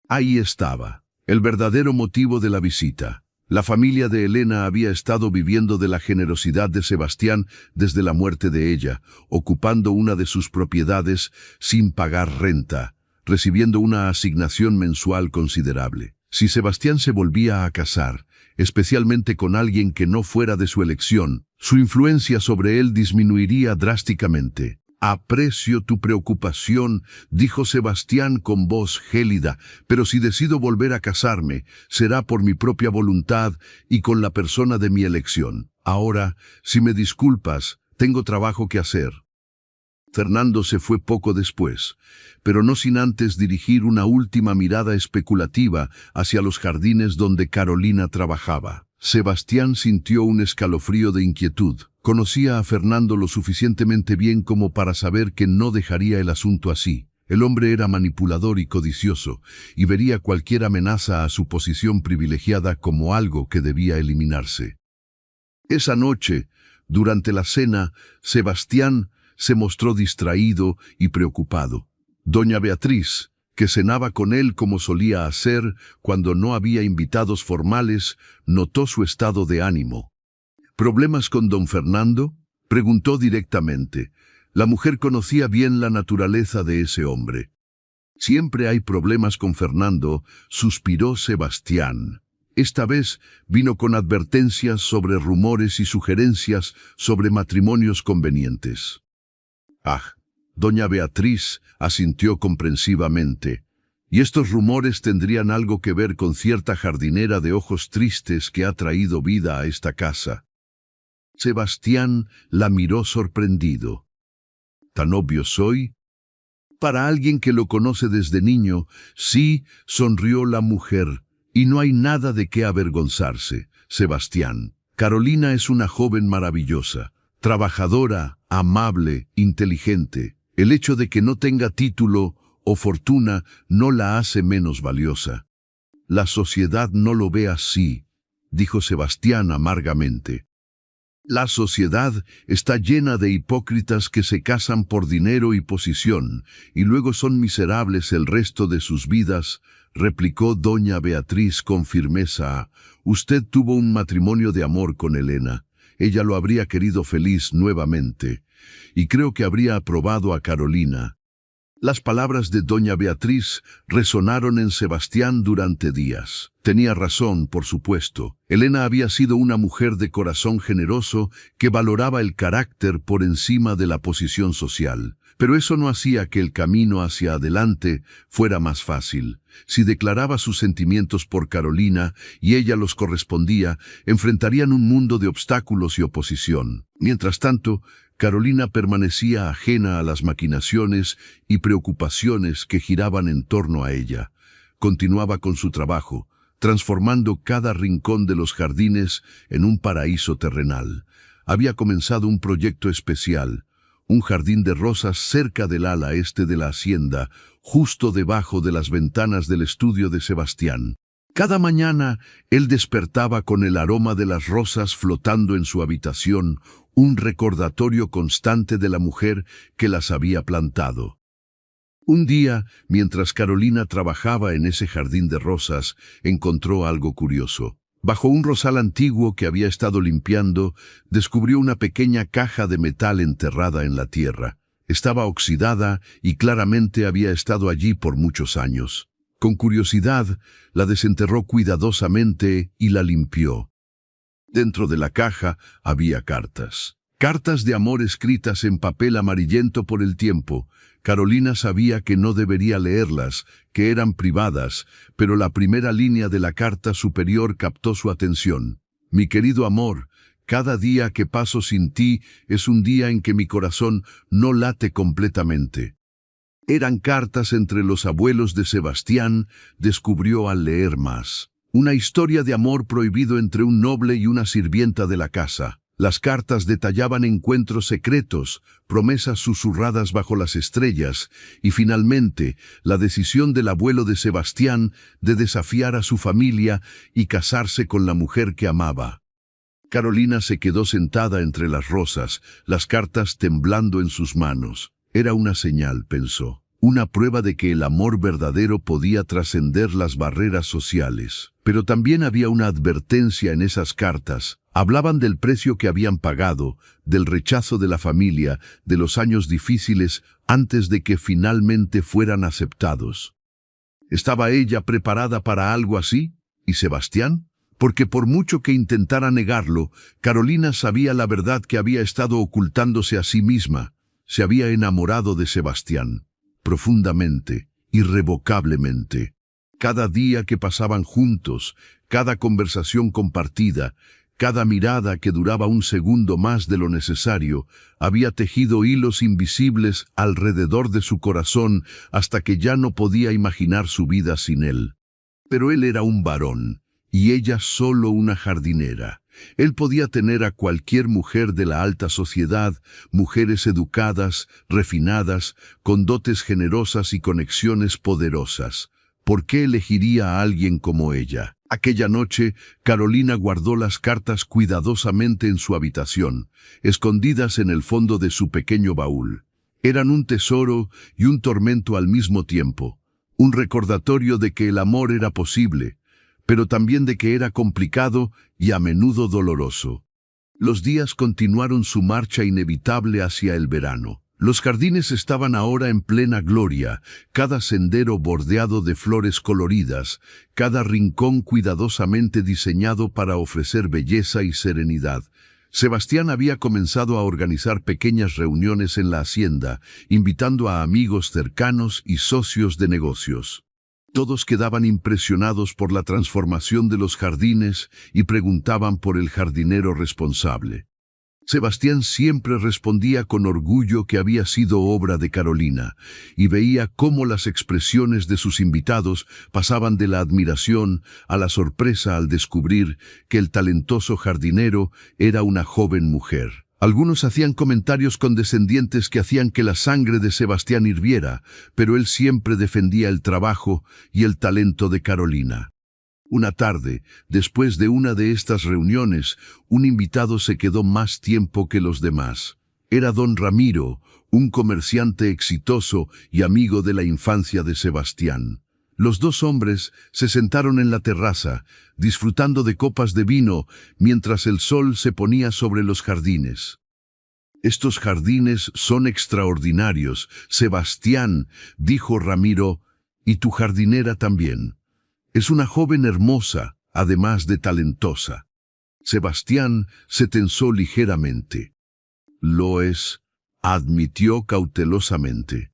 Ahí estaba, el verdadero motivo de la visita. La familia de Elena había estado viviendo de la generosidad de Sebastián desde la muerte de ella, ocupando una de sus propiedades sin pagar renta, recibiendo una asignación mensual considerable. Si Sebastián se volvía a casar, especialmente con alguien que no fuera de su elección, su influencia sobre él disminuiría drásticamente. Aprecio tu preocupación, dijo Sebastián con voz gélida, pero si decido volver a casarme, será por mi propia voluntad y con la persona de mi elección. Ahora, si me disculpas, tengo trabajo que hacer. Fernando se fue poco después, pero no sin antes dirigir una última mirada especulativa hacia los jardines donde Carolina trabajaba. Sebastián sintió un escalofrío de inquietud. Conocía a Fernando lo suficientemente bien como para saber que no dejaría el asunto así. El hombre era manipulador y codicioso, y vería cualquier amenaza a su posición privilegiada como algo que debía eliminarse. Esa noche, durante la cena, Sebastián se mostró distraído y preocupado. Doña Beatriz, que cenaba con él como solía hacer cuando no había invitados formales, notó su estado de ánimo. ¿Problemas con don Fernando?, preguntó directamente. La mujer conocía bien la naturaleza de ese hombre. Siempre hay problemas con Fernando, suspiró Sebastián. Esta vez vino con advertencias sobre rumores y sugerencias sobre matrimonios convenientes. Ah, doña Beatriz asintió comprensivamente. Y estos rumores tendrían algo que ver con cierta jardinera de ojos tristes que ha traído vida a esta casa. Sebastián la miró sorprendido. ¿Tan obvio soy? Para alguien que lo conoce desde niño, sí, sonrió la mujer, y no hay nada de qué avergonzarse, Sebastián. Carolina es una joven maravillosa, trabajadora, amable, inteligente. El hecho de que no tenga título o fortuna no la hace menos valiosa. La sociedad no lo ve así, dijo Sebastián amargamente. La sociedad está llena de hipócritas que se casan por dinero y posición, y luego son miserables el resto de sus vidas, replicó doña Beatriz con firmeza. Usted tuvo un matrimonio de amor con Elena. Ella lo habría querido feliz nuevamente, y creo que habría aprobado a Carolina. Las palabras de doña Beatriz resonaron en Sebastián durante días. Tenía razón, por supuesto. Elena había sido una mujer de corazón generoso que valoraba el carácter por encima de la posición social. Pero eso no hacía que el camino hacia adelante fuera más fácil. Si declaraba sus sentimientos por Carolina y ella los correspondía, enfrentarían un mundo de obstáculos y oposición. Mientras tanto, Carolina permanecía ajena a las maquinaciones y preocupaciones que giraban en torno a ella. Continuaba con su trabajo, transformando cada rincón de los jardines en un paraíso terrenal. Había comenzado un proyecto especial, un jardín de rosas cerca del ala este de la hacienda, justo debajo de las ventanas del estudio de Sebastián. Cada mañana, él despertaba con el aroma de las rosas flotando en su habitación, un recordatorio constante de la mujer que las había plantado. Un día, mientras Carolina trabajaba en ese jardín de rosas, encontró algo curioso. Bajo un rosal antiguo que había estado limpiando, descubrió una pequeña caja de metal enterrada en la tierra. Estaba oxidada y claramente había estado allí por muchos años. Con curiosidad, la desenterró cuidadosamente y la limpió. Dentro de la caja había cartas. Cartas de amor escritas en papel amarillento por el tiempo. Carolina sabía que no debería leerlas, que eran privadas, pero la primera línea de la carta superior captó su atención. Mi querido amor, cada día que paso sin ti es un día en que mi corazón no late completamente. Eran cartas entre los abuelos de Sebastián, descubrió al leer más. Una historia de amor prohibido entre un noble y una sirvienta de la casa. Las cartas detallaban encuentros secretos, promesas susurradas bajo las estrellas, y finalmente, la decisión del abuelo de Sebastián de desafiar a su familia y casarse con la mujer que amaba. Carolina se quedó sentada entre las rosas, las cartas temblando en sus manos. Era una señal, pensó, una prueba de que el amor verdadero podía trascender las barreras sociales. Pero también había una advertencia en esas cartas. Hablaban del precio que habían pagado, del rechazo de la familia, de los años difíciles antes de que finalmente fueran aceptados. ¿Estaba ella preparada para algo así? ¿Y Sebastián? Porque por mucho que intentara negarlo, Carolina sabía la verdad que había estado ocultándose a sí misma. Se había enamorado de Sebastián, profundamente, irrevocablemente. Cada día que pasaban juntos, cada conversación compartida, cada mirada que duraba un segundo más de lo necesario, había tejido hilos invisibles alrededor de su corazón hasta que ya no podía imaginar su vida sin él. Pero él era un varón, y ella solo una jardinera. Él podía tener a cualquier mujer de la alta sociedad, mujeres educadas, refinadas, con dotes generosas y conexiones poderosas. ¿Por qué elegiría a alguien como ella? Aquella noche, Carolina guardó las cartas cuidadosamente en su habitación, escondidas en el fondo de su pequeño baúl. Eran un tesoro y un tormento al mismo tiempo, un recordatorio de que el amor era posible, pero también de que era complicado y a menudo doloroso. Los días continuaron su marcha inevitable hacia el verano. Los jardines estaban ahora en plena gloria, cada sendero bordeado de flores coloridas, cada rincón cuidadosamente diseñado para ofrecer belleza y serenidad. Sebastián había comenzado a organizar pequeñas reuniones en la hacienda, invitando a amigos cercanos y socios de negocios. Todos quedaban impresionados por la transformación de los jardines y preguntaban por el jardinero responsable. Sebastián siempre respondía con orgullo que había sido obra de Carolina, y veía cómo las expresiones de sus invitados pasaban de la admiración a la sorpresa al descubrir que el talentoso jardinero era una joven mujer. Algunos hacían comentarios condescendientes que hacían que la sangre de Sebastián hirviera, pero él siempre defendía el trabajo y el talento de Carolina. Una tarde, después de una de estas reuniones, un invitado se quedó más tiempo que los demás. Era don Ramiro, un comerciante exitoso y amigo de la infancia de Sebastián. Los dos hombres se sentaron en la terraza, disfrutando de copas de vino, mientras el sol se ponía sobre los jardines. Estos jardines son extraordinarios. Sebastián, dijo Ramiro, y tu jardinera también. Es una joven hermosa, además de talentosa. Sebastián se tensó ligeramente. Lo es, admitió cautelosamente.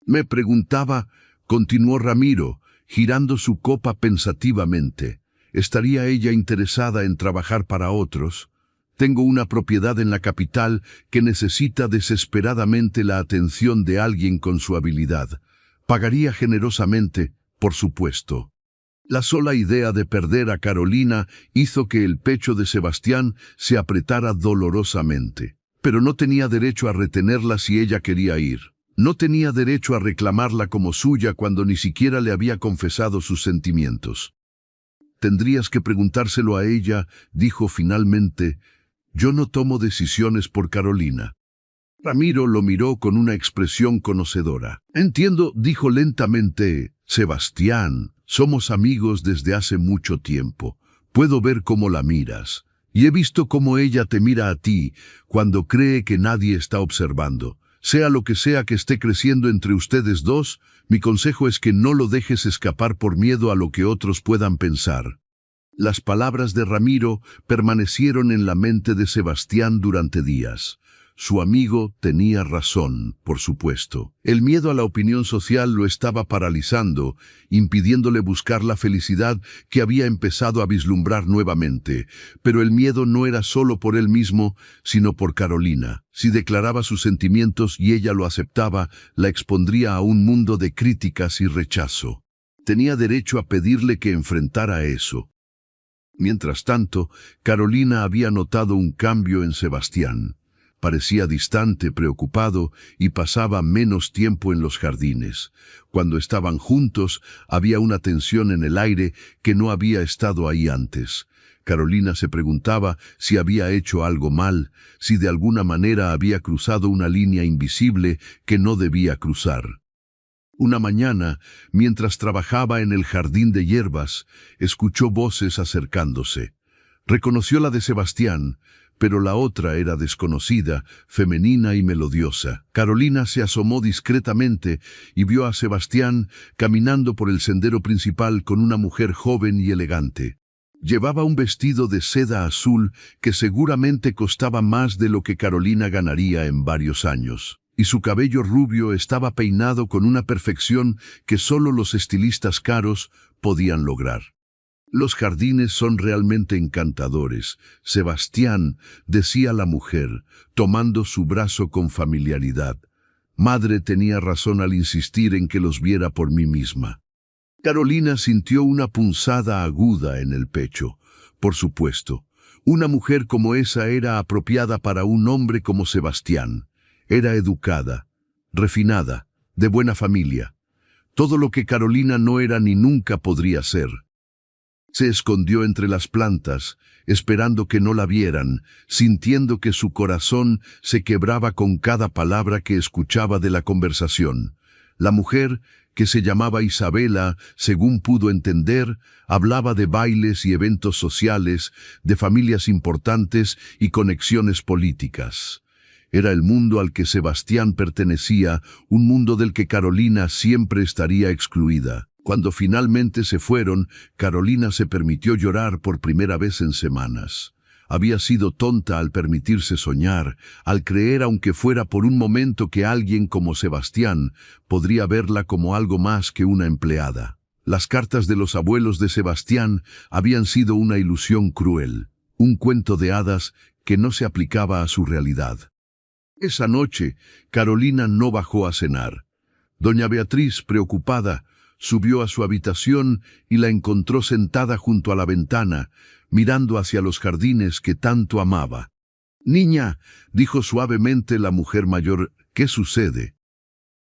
Me preguntaba, continuó Ramiro, girando su copa pensativamente, ¿estaría ella interesada en trabajar para otros? Tengo una propiedad en la capital que necesita desesperadamente la atención de alguien con su habilidad. Pagaría generosamente, por supuesto. La sola idea de perder a Carolina hizo que el pecho de Sebastián se apretara dolorosamente. Pero no tenía derecho a retenerla si ella quería ir. No tenía derecho a reclamarla como suya cuando ni siquiera le había confesado sus sentimientos. Tendrías que preguntárselo a ella, dijo finalmente. Yo no tomo decisiones por Carolina. Ramiro lo miró con una expresión conocedora. Entiendo, dijo lentamente. Sebastián, somos amigos desde hace mucho tiempo. Puedo ver cómo la miras. Y he visto cómo ella te mira a ti cuando cree que nadie está observando. Sea lo que sea que esté creciendo entre ustedes dos, mi consejo es que no lo dejes escapar por miedo a lo que otros puedan pensar. Las palabras de Ramiro permanecieron en la mente de Sebastián durante días. Su amigo tenía razón, por supuesto. El miedo a la opinión social lo estaba paralizando, impidiéndole buscar la felicidad que había empezado a vislumbrar nuevamente. Pero el miedo no era solo por él mismo, sino por Carolina. Si declaraba sus sentimientos y ella lo aceptaba, la expondría a un mundo de críticas y rechazo. Tenía derecho a pedirle que enfrentara eso. Mientras tanto, Carolina había notado un cambio en Sebastián. Parecía distante, preocupado, y pasaba menos tiempo en los jardines. Cuando estaban juntos, había una tensión en el aire que no había estado ahí antes. Carolina se preguntaba si había hecho algo mal, si de alguna manera había cruzado una línea invisible que no debía cruzar. Una mañana, mientras trabajaba en el jardín de hierbas, escuchó voces acercándose. Reconoció la de Sebastián, pero la otra era desconocida, femenina y melodiosa. Carolina se asomó discretamente y vio a Sebastián caminando por el sendero principal con una mujer joven y elegante. Llevaba un vestido de seda azul que seguramente costaba más de lo que Carolina ganaría en varios años. Y su cabello rubio estaba peinado con una perfección que solo los estilistas caros podían lograr. Los jardines son realmente encantadores, Sebastián, decía la mujer, tomando su brazo con familiaridad. Madre tenía razón al insistir en que los viera por mí misma. Carolina sintió una punzada aguda en el pecho. Por supuesto, una mujer como esa era apropiada para un hombre como Sebastián. Era educada, refinada, de buena familia. Todo lo que Carolina no era ni nunca podría ser. Se escondió entre las plantas, esperando que no la vieran, sintiendo que su corazón se quebraba con cada palabra que escuchaba de la conversación. La mujer, que se llamaba Isabela, según pudo entender, hablaba de bailes y eventos sociales, de familias importantes y conexiones políticas. Era el mundo al que Sebastián pertenecía, un mundo del que Carolina siempre estaría excluida. Cuando finalmente se fueron, Carolina se permitió llorar por primera vez en semanas. Había sido tonta al permitirse soñar, al creer aunque fuera por un momento que alguien como Sebastián podría verla como algo más que una empleada. Las cartas de los abuelos de Sebastián habían sido una ilusión cruel, un cuento de hadas que no se aplicaba a su realidad. Esa noche, Carolina no bajó a cenar. Doña Beatriz, preocupada, subió a su habitación y la encontró sentada junto a la ventana, mirando hacia los jardines que tanto amaba. «Niña», dijo suavemente la mujer mayor, «¿qué sucede?»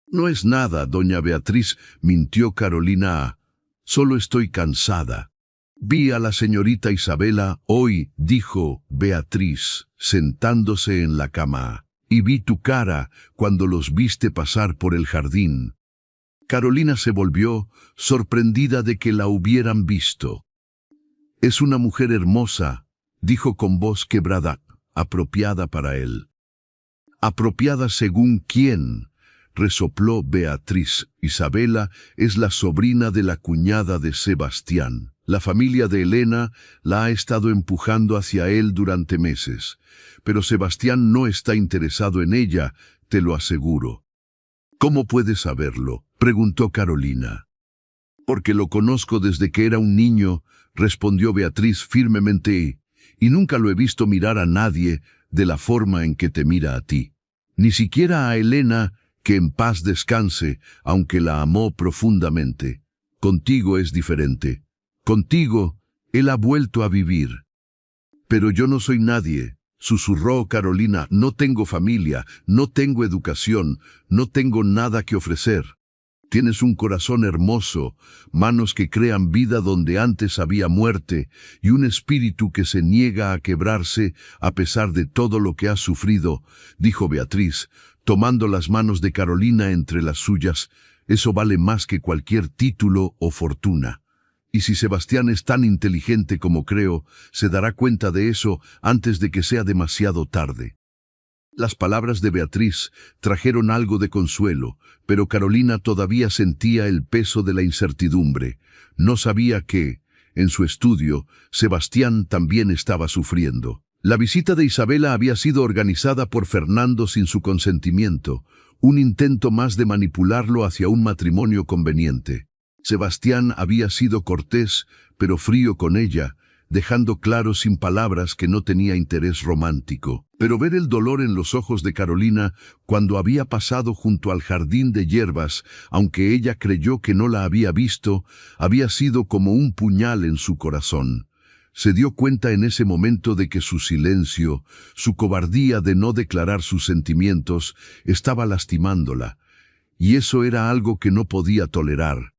«No es nada, doña Beatriz», mintió Carolina. «Solo estoy cansada». «Vi a la señorita Isabela hoy», dijo Beatriz, sentándose en la cama, «y vi tu cara cuando los viste pasar por el jardín». Carolina se volvió, sorprendida de que la hubieran visto. «Es una mujer hermosa», dijo con voz quebrada, apropiada para él. ¿Apropiada según quién?, resopló Beatriz. Isabela es la sobrina de la cuñada de Sebastián. La familia de Elena la ha estado empujando hacia él durante meses, pero Sebastián no está interesado en ella, te lo aseguro. ¿Cómo puedes saberlo?, preguntó Carolina. Porque lo conozco desde que era un niño, respondió Beatriz firmemente, y nunca lo he visto mirar a nadie de la forma en que te mira a ti. Ni siquiera a Elena, que en paz descanse, aunque la amó profundamente. Contigo es diferente. Contigo, él ha vuelto a vivir. Pero yo no soy nadie, susurró Carolina. No tengo familia, no tengo educación, no tengo nada que ofrecer. Tienes un corazón hermoso, manos que crean vida donde antes había muerte, y un espíritu que se niega a quebrarse a pesar de todo lo que has sufrido, dijo Beatriz, tomando las manos de Carolina entre las suyas. Eso vale más que cualquier título o fortuna. Y si Sebastián es tan inteligente como creo, se dará cuenta de eso antes de que sea demasiado tarde. Las palabras de Beatriz trajeron algo de consuelo, pero Carolina todavía sentía el peso de la incertidumbre. No sabía que, en su estudio, Sebastián también estaba sufriendo. La visita de Isabela había sido organizada por Fernando sin su consentimiento, un intento más de manipularlo hacia un matrimonio conveniente. Sebastián había sido cortés, pero frío con ella, dejando claro sin palabras que no tenía interés romántico. Pero ver el dolor en los ojos de Carolina cuando había pasado junto al jardín de hierbas, aunque ella creyó que no la había visto, había sido como un puñal en su corazón. Se dio cuenta en ese momento de que su silencio, su cobardía de no declarar sus sentimientos, estaba lastimándola, y eso era algo que no podía tolerar.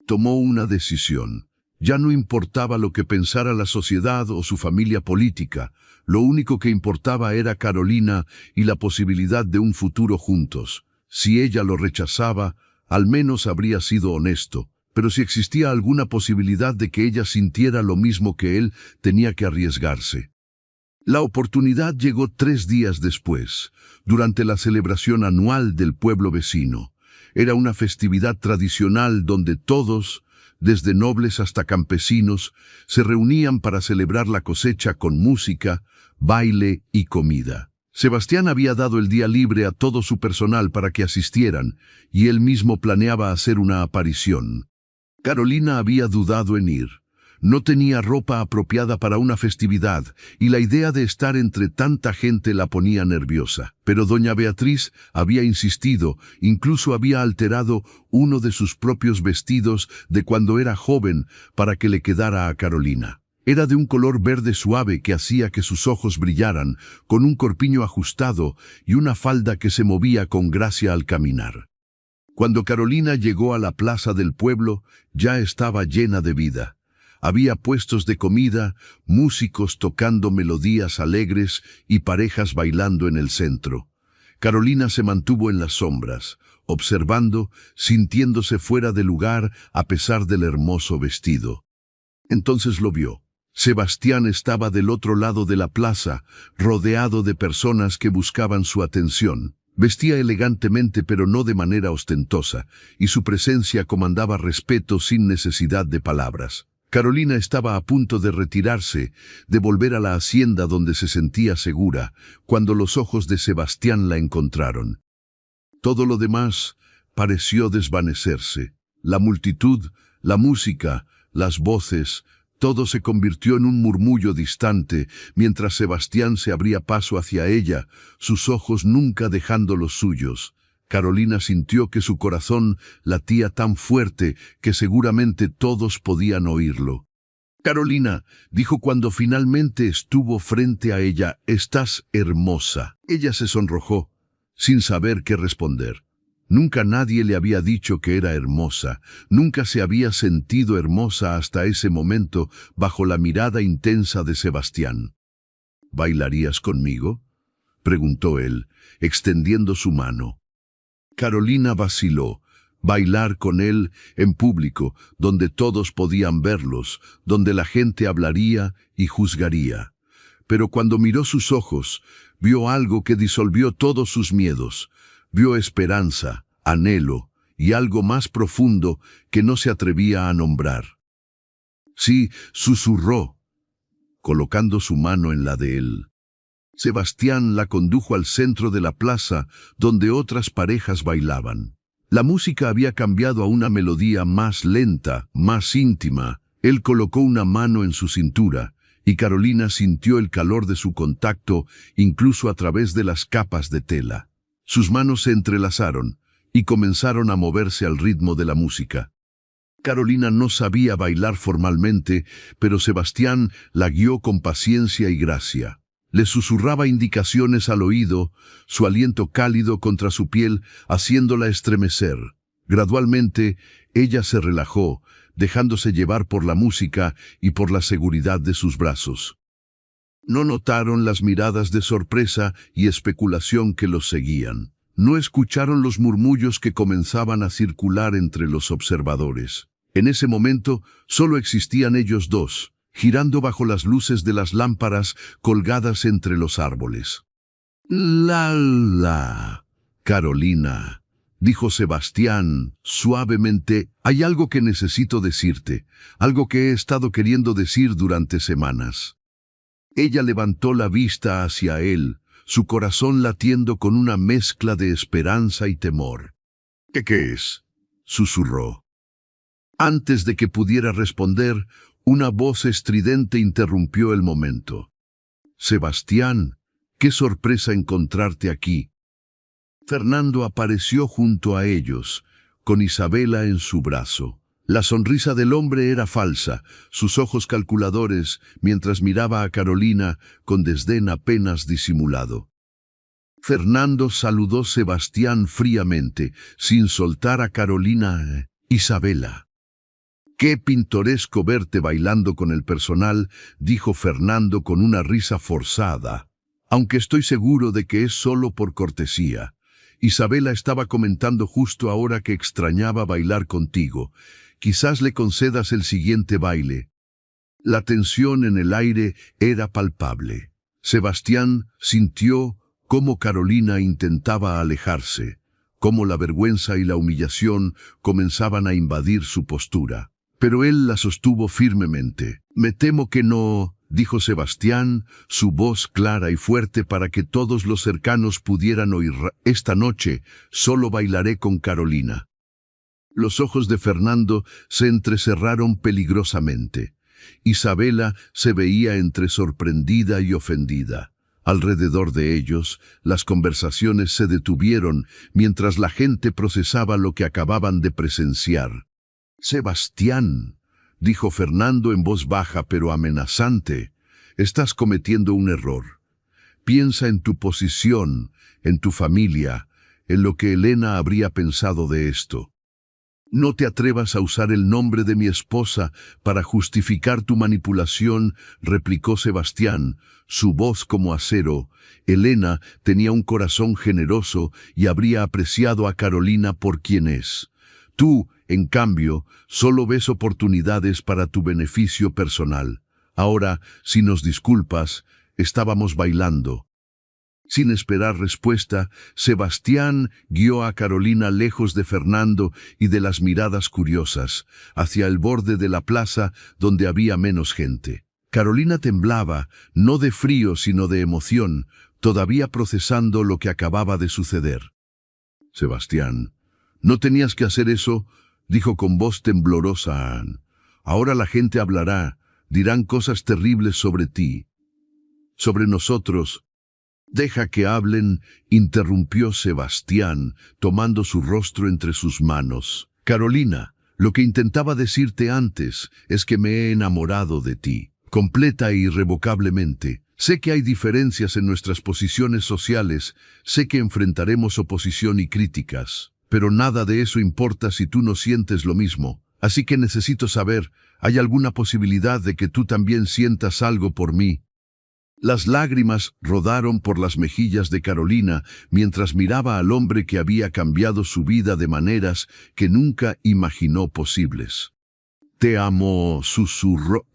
Tomó una decisión. Ya no importaba lo que pensara la sociedad o su familia política, lo único que importaba era Carolina y la posibilidad de un futuro juntos. Si ella lo rechazaba, al menos habría sido honesto, pero si existía alguna posibilidad de que ella sintiera lo mismo que él, tenía que arriesgarse. La oportunidad llegó 3 días después, durante la celebración anual del pueblo vecino. Era una festividad tradicional donde todos, desde nobles hasta campesinos, se reunían para celebrar la cosecha con música, baile y comida. Sebastián había dado el día libre a todo su personal para que asistieran, y él mismo planeaba hacer una aparición. Carolina había dudado en ir. No tenía ropa apropiada para una festividad, y la idea de estar entre tanta gente la ponía nerviosa. Pero doña Beatriz había insistido, incluso había alterado uno de sus propios vestidos de cuando era joven para que le quedara a Carolina. Era de un color verde suave que hacía que sus ojos brillaran, con un corpiño ajustado y una falda que se movía con gracia al caminar. Cuando Carolina llegó a la plaza del pueblo, ya estaba llena de vida. Había puestos de comida, músicos tocando melodías alegres y parejas bailando en el centro. Carolina se mantuvo en las sombras, observando, sintiéndose fuera de lugar a pesar del hermoso vestido. Entonces lo vio. Sebastián estaba del otro lado de la plaza, rodeado de personas que buscaban su atención. Vestía elegantemente pero no de manera ostentosa, y su presencia comandaba respeto sin necesidad de palabras. Carolina estaba a punto de retirarse, de volver a la hacienda donde se sentía segura, cuando los ojos de Sebastián la encontraron. Todo lo demás pareció desvanecerse. La multitud, la música, las voces, todo se convirtió en un murmullo distante, mientras Sebastián se abría paso hacia ella, sus ojos nunca dejando los suyos. Carolina sintió que su corazón latía tan fuerte que seguramente todos podían oírlo. «Carolina», dijo cuando finalmente estuvo frente a ella, «estás hermosa». Ella se sonrojó, sin saber qué responder. Nunca nadie le había dicho que era hermosa, nunca se había sentido hermosa hasta ese momento bajo la mirada intensa de Sebastián. «¿Bailarías conmigo?», preguntó él, extendiendo su mano. Carolina vaciló. Bailar con él en público, donde todos podían verlos, donde la gente hablaría y juzgaría. Pero cuando miró sus ojos, vio algo que disolvió todos sus miedos. Vio esperanza, anhelo y algo más profundo que no se atrevía a nombrar. Sí, susurró, colocando su mano en la de él. Sebastián la condujo al centro de la plaza, donde otras parejas bailaban. La música había cambiado a una melodía más lenta, más íntima. Él colocó una mano en su cintura, y Carolina sintió el calor de su contacto, incluso a través de las capas de tela. Sus manos se entrelazaron, y comenzaron a moverse al ritmo de la música. Carolina no sabía bailar formalmente, pero Sebastián la guió con paciencia y gracia. Le susurraba indicaciones al oído, su aliento cálido contra su piel, haciéndola estremecer. Gradualmente, ella se relajó, dejándose llevar por la música y por la seguridad de sus brazos. No notaron las miradas de sorpresa y especulación que los seguían. No escucharon los murmullos que comenzaban a circular entre los observadores. En ese momento, solo existían ellos dos, girando bajo las luces de las lámparas colgadas entre los árboles. La, Carolina, dijo Sebastián suavemente, hay algo que necesito decirte, algo que he estado queriendo decir durante semanas. Ella levantó la vista hacia él, su corazón latiendo con una mezcla de esperanza y temor. ¿Qué es?, susurró. Antes de que pudiera responder, una voz estridente interrumpió el momento. Sebastián, qué sorpresa encontrarte aquí. Fernando apareció junto a ellos, con Isabela en su brazo. La sonrisa del hombre era falsa, sus ojos calculadores, mientras miraba a Carolina con desdén apenas disimulado. Fernando saludó a Sebastián fríamente, sin soltar a Carolina. Isabela. «Qué pintoresco verte bailando con el personal», dijo Fernando con una risa forzada, aunque estoy seguro de que es solo por cortesía. Isabela estaba comentando justo ahora que extrañaba bailar contigo. Quizás le concedas el siguiente baile. La tensión en el aire era palpable. Sebastián sintió cómo Carolina intentaba alejarse, cómo la vergüenza y la humillación comenzaban a invadir su postura. Pero él la sostuvo firmemente. «Me temo que no», dijo Sebastián, su voz clara y fuerte para que todos los cercanos pudieran oír. «Esta noche solo bailaré con Carolina». Los ojos de Fernando se entrecerraron peligrosamente. Isabela se veía entre sorprendida y ofendida. Alrededor de ellos, las conversaciones se detuvieron mientras la gente procesaba lo que acababan de presenciar. «Sebastián», dijo Fernando en voz baja pero amenazante, «estás cometiendo un error. Piensa en tu posición, en tu familia, en lo que Elena habría pensado de esto. No te atrevas a usar el nombre de mi esposa para justificar tu manipulación», replicó Sebastián, su voz como acero. Elena tenía un corazón generoso y habría apreciado a Carolina por quien es. Tú, en cambio, solo ves oportunidades para tu beneficio personal. Ahora, si nos disculpas, estábamos bailando. Sin esperar respuesta, Sebastián guió a Carolina lejos de Fernando y de las miradas curiosas, hacia el borde de la plaza donde había menos gente. Carolina temblaba, no de frío sino de emoción, todavía procesando lo que acababa de suceder. «Sebastián, no tenías que hacer eso», dijo con voz temblorosa. «Ahora la gente hablará, dirán cosas terribles sobre ti, sobre nosotros». «Deja que hablen», interrumpió Sebastián, tomando su rostro entre sus manos. «Carolina, lo que intentaba decirte antes es que me he enamorado de ti, completa e irrevocablemente. Sé que hay diferencias en nuestras posiciones sociales, sé que enfrentaremos oposición y críticas, pero nada de eso importa si tú no sientes lo mismo. Así que necesito saber, ¿hay alguna posibilidad de que tú también sientas algo por mí?» Las lágrimas rodaron por las mejillas de Carolina mientras miraba al hombre que había cambiado su vida de maneras que nunca imaginó posibles. «Te amo», susurró.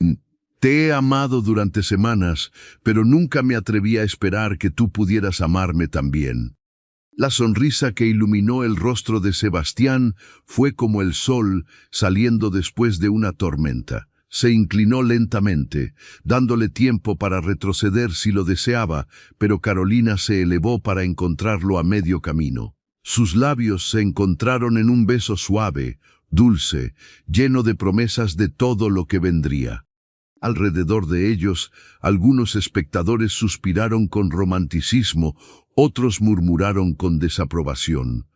Te he amado durante semanas, pero nunca me atreví a esperar que tú pudieras amarme también. La sonrisa que iluminó el rostro de Sebastián fue como el sol saliendo después de una tormenta. Se inclinó lentamente, dándole tiempo para retroceder si lo deseaba, pero Carolina se elevó para encontrarlo a medio camino. Sus labios se encontraron en un beso suave, dulce, lleno de promesas de todo lo que vendría. Alrededor de ellos, algunos espectadores suspiraron con romanticismo, otros murmuraron con desaprobación.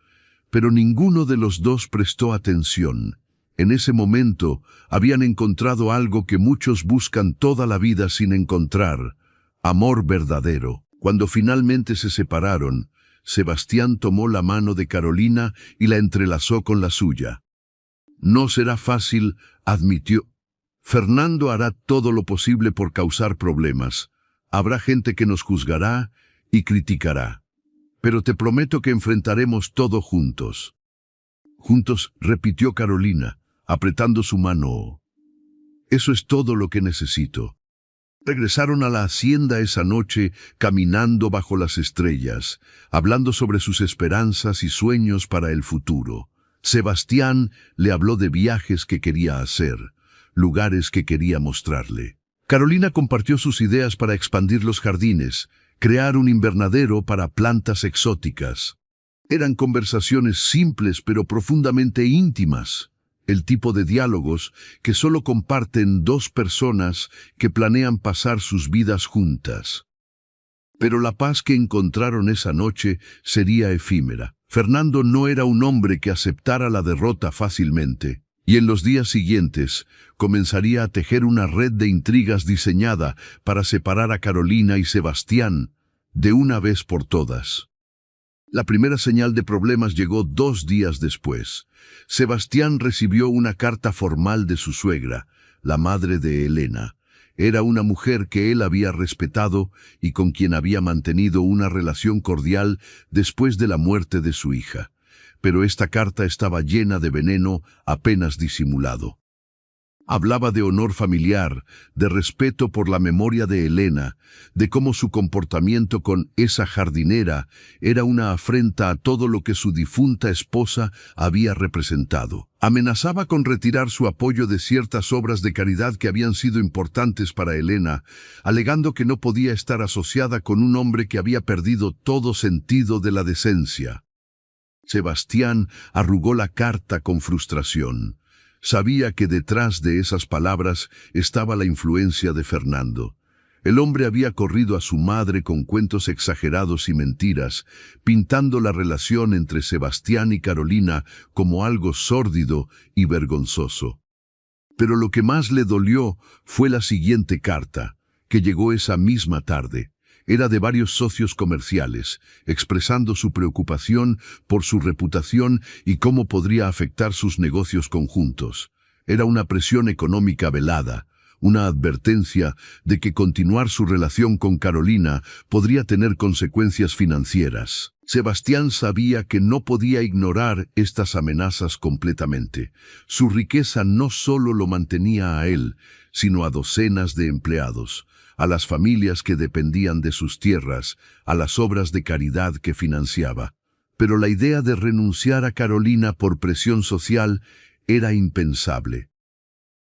Pero ninguno de los dos prestó atención. En ese momento, habían encontrado algo que muchos buscan toda la vida sin encontrar: amor verdadero. Cuando finalmente se separaron, Sebastián tomó la mano de Carolina y la entrelazó con la suya. No será fácil, admitió. Fernando hará todo lo posible por causar problemas. Habrá gente que nos juzgará y criticará. Pero te prometo que enfrentaremos todo juntos. Juntos, repitió Carolina, apretando su mano. Eso es todo lo que necesito. Regresaron a la hacienda esa noche, caminando bajo las estrellas, hablando sobre sus esperanzas y sueños para el futuro. Sebastián le habló de viajes que quería hacer, lugares que quería mostrarle. Carolina compartió sus ideas para expandir los jardines, crear un invernadero para plantas exóticas. Eran conversaciones simples pero profundamente íntimas, el tipo de diálogos que solo comparten dos personas que planean pasar sus vidas juntas. Pero la paz que encontraron esa noche sería efímera. Fernando no era un hombre que aceptara la derrota fácilmente, y en los días siguientes comenzaría a tejer una red de intrigas diseñada para separar a Carolina y Sebastián de una vez por todas. La primera señal de problemas llegó 2 días después. Sebastián recibió una carta formal de su suegra, la madre de Elena. Era una mujer que él había respetado y con quien había mantenido una relación cordial después de la muerte de su hija. Pero esta carta estaba llena de veneno apenas disimulado. Hablaba de honor familiar, de respeto por la memoria de Elena, de cómo su comportamiento con esa jardinera era una afrenta a todo lo que su difunta esposa había representado. Amenazaba con retirar su apoyo de ciertas obras de caridad que habían sido importantes para Elena, alegando que no podía estar asociada con un hombre que había perdido todo sentido de la decencia. Sebastián arrugó la carta con frustración. Sabía que detrás de esas palabras estaba la influencia de Fernando. El hombre había corrido a su madre con cuentos exagerados y mentiras, pintando la relación entre Sebastián y Carolina como algo sórdido y vergonzoso. Pero lo que más le dolió fue la siguiente carta, que llegó esa misma tarde. Era de varios socios comerciales, expresando su preocupación por su reputación y cómo podría afectar sus negocios conjuntos. Era una presión económica velada, una advertencia de que continuar su relación con Carolina podría tener consecuencias financieras. Sebastián sabía que no podía ignorar estas amenazas completamente. Su riqueza no solo lo mantenía a él, sino a docenas de empleados, a las familias que dependían de sus tierras, a las obras de caridad que financiaba. Pero la idea de renunciar a Carolina por presión social era impensable.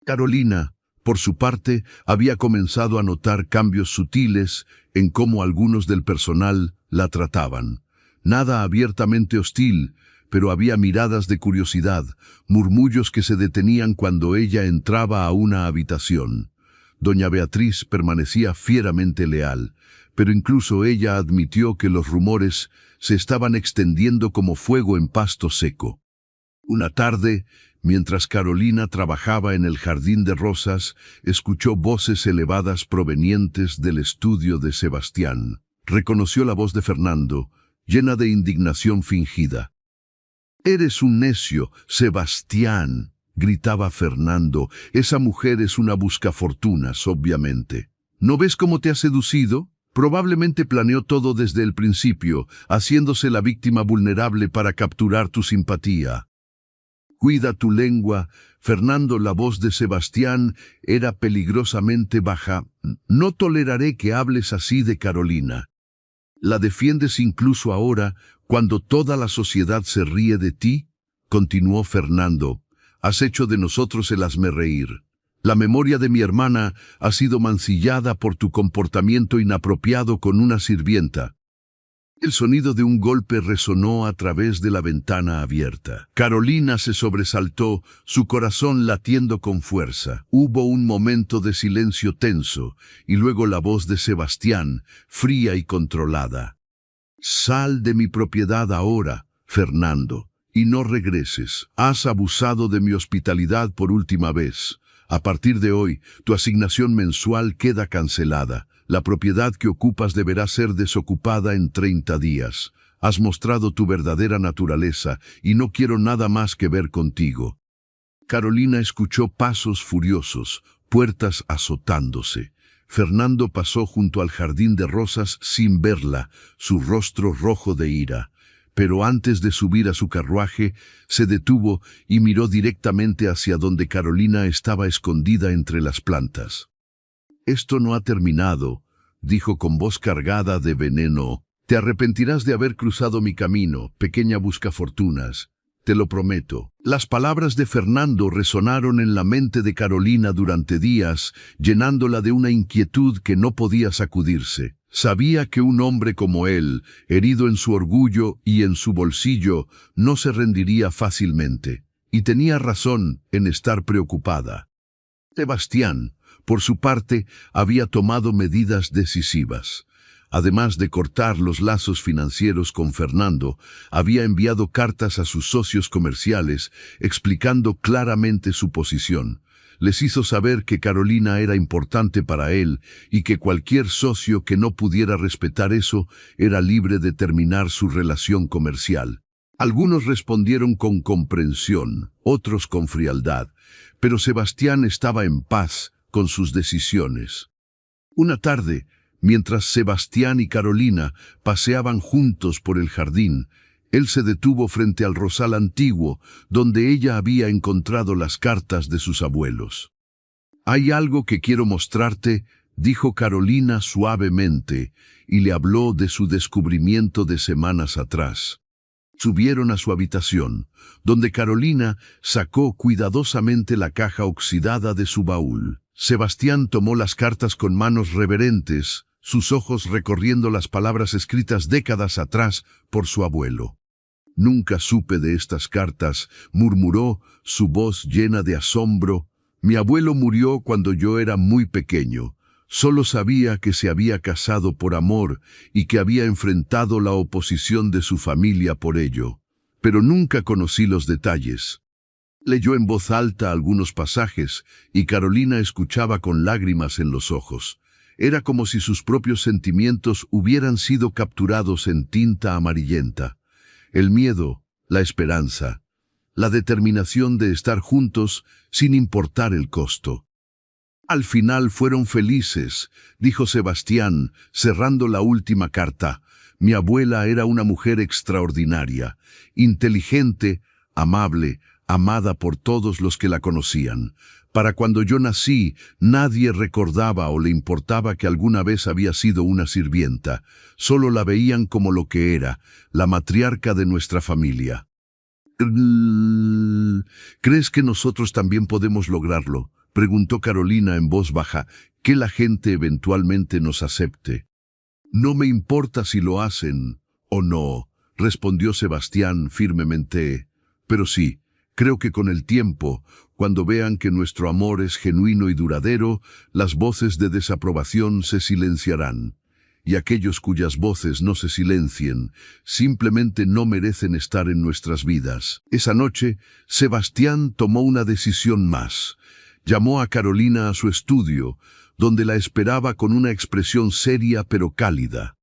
Carolina, por su parte, había comenzado a notar cambios sutiles en cómo algunos del personal la trataban. Nada abiertamente hostil, pero había miradas de curiosidad, murmullos que se detenían cuando ella entraba a una habitación. Doña Beatriz permanecía fieramente leal, pero incluso ella admitió que los rumores se estaban extendiendo como fuego en pasto seco. Una tarde, mientras Carolina trabajaba en el jardín de rosas, escuchó voces elevadas provenientes del estudio de Sebastián. Reconoció la voz de Fernando, llena de indignación fingida. «Eres un necio, Sebastián», gritaba Fernando. «Esa mujer es una buscafortunas, obviamente. ¿No ves cómo te ha seducido? Probablemente planeó todo desde el principio, haciéndose la víctima vulnerable para capturar tu simpatía». Cuida tu lengua. Fernando, la voz de Sebastián era peligrosamente baja. No toleraré que hables así de Carolina. ¿La defiendes incluso ahora, cuando toda la sociedad se ríe de ti? Continuó Fernando. Has hecho de nosotros el hazmerreír. La memoria de mi hermana ha sido mancillada por tu comportamiento inapropiado con una sirvienta. El sonido de un golpe resonó a través de la ventana abierta. Carolina se sobresaltó, su corazón latiendo con fuerza. Hubo un momento de silencio tenso, y luego la voz de Sebastián, fría y controlada. Sal de mi propiedad ahora, Fernando, y no regreses. Has abusado de mi hospitalidad por última vez. A partir de hoy, tu asignación mensual queda cancelada. La propiedad que ocupas deberá ser desocupada en 30 días. Has mostrado tu verdadera naturaleza y no quiero nada más que ver contigo. Carolina escuchó pasos furiosos, puertas azotándose. Fernando pasó junto al jardín de rosas sin verla, su rostro rojo de ira. Pero antes de subir a su carruaje, se detuvo y miró directamente hacia donde Carolina estaba escondida entre las plantas. «Esto no ha terminado», dijo con voz cargada de veneno. «Te arrepentirás de haber cruzado mi camino, pequeña buscafortunas. Te lo prometo». Las palabras de Fernando resonaron en la mente de Carolina durante días, llenándola de una inquietud que no podía sacudirse. Sabía que un hombre como él, herido en su orgullo y en su bolsillo, no se rendiría fácilmente, y tenía razón en estar preocupada. Sebastián, por su parte, había tomado medidas decisivas. Además de cortar los lazos financieros con Fernando, había enviado cartas a sus socios comerciales explicando claramente su posición. Les hizo saber que Carolina era importante para él y que cualquier socio que no pudiera respetar eso era libre de terminar su relación comercial. Algunos respondieron con comprensión, otros con frialdad, pero Sebastián estaba en paz con sus decisiones. Una tarde, mientras Sebastián y Carolina paseaban juntos por el jardín, él se detuvo frente al rosal antiguo, donde ella había encontrado las cartas de sus abuelos. «Hay algo que quiero mostrarte», dijo Carolina suavemente, y le habló de su descubrimiento de semanas atrás. Subieron a su habitación, donde Carolina sacó cuidadosamente la caja oxidada de su baúl. Sebastián tomó las cartas con manos reverentes, sus ojos recorriendo las palabras escritas décadas atrás por su abuelo. «Nunca supe de estas cartas», murmuró, su voz llena de asombro. «Mi abuelo murió cuando yo era muy pequeño. Solo sabía que se había casado por amor y que había enfrentado la oposición de su familia por ello. Pero nunca conocí los detalles». Leyó en voz alta algunos pasajes y Carolina escuchaba con lágrimas en los ojos. Era como si sus propios sentimientos hubieran sido capturados en tinta amarillenta. El miedo, la esperanza, la determinación de estar juntos sin importar el costo. «Al final fueron felices», dijo Sebastián, cerrando la última carta. «Mi abuela era una mujer extraordinaria, inteligente, amable, amada por todos los que la conocían. Para cuando yo nací, nadie recordaba o le importaba que alguna vez había sido una sirvienta. Solo la veían como lo que era, la matriarca de nuestra familia». «¿Crees que nosotros también podemos lograrlo?», preguntó Carolina en voz baja. «Que la gente eventualmente nos acepte». «No me importa si lo hacen o no», respondió Sebastián firmemente. «Pero sí, creo que con el tiempo, cuando vean que nuestro amor es genuino y duradero, las voces de desaprobación se silenciarán. Y aquellos cuyas voces no se silencien, simplemente no merecen estar en nuestras vidas». Esa noche, Sebastián tomó una decisión más. Llamó a Carolina a su estudio, donde la esperaba con una expresión seria pero cálida.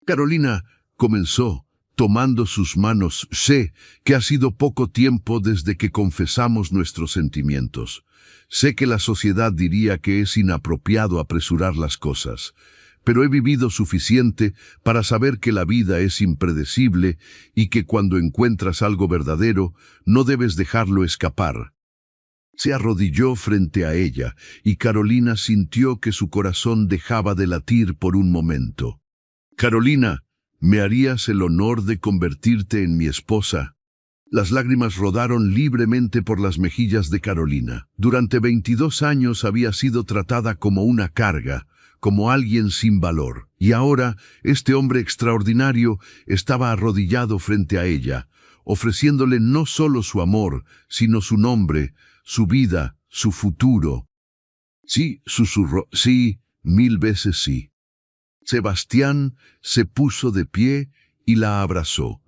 «Carolina», comenzó, tomando sus manos, «sé que ha sido poco tiempo desde que confesamos nuestros sentimientos. Sé que la sociedad diría que es inapropiado apresurar las cosas. pero he vivido suficiente para saber que la vida es impredecible y que cuando encuentras algo verdadero, no debes dejarlo escapar. Se arrodilló frente a ella y Carolina sintió que su corazón dejaba de latir por un momento. «Carolina, ¿me harías el honor de convertirte en mi esposa?» Las lágrimas rodaron libremente por las mejillas de Carolina. Durante 22 años había sido tratada como una carga, como alguien sin valor. Y ahora, este hombre extraordinario estaba arrodillado frente a ella, ofreciéndole no solo su amor, sino su nombre, su vida, su futuro. «Sí», susurró, «sí, 1000 veces sí». Sebastián se puso de pie y la abrazó,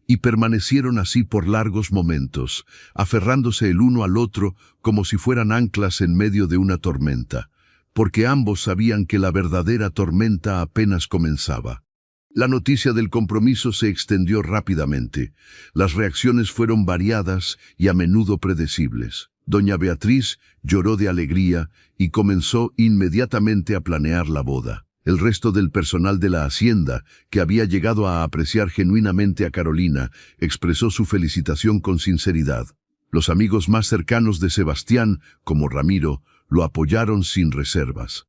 y permanecieron así por largos momentos, aferrándose el uno al otro como si fueran anclas en medio de una tormenta, porque ambos sabían que la verdadera tormenta apenas comenzaba. La noticia del compromiso se extendió rápidamente. Las reacciones fueron variadas y a menudo predecibles. Doña Beatriz lloró de alegría y comenzó inmediatamente a planear la boda. El resto del personal de la hacienda, que había llegado a apreciar genuinamente a Carolina, expresó su felicitación con sinceridad. Los amigos más cercanos de Sebastián, como Ramiro, lo apoyaron sin reservas.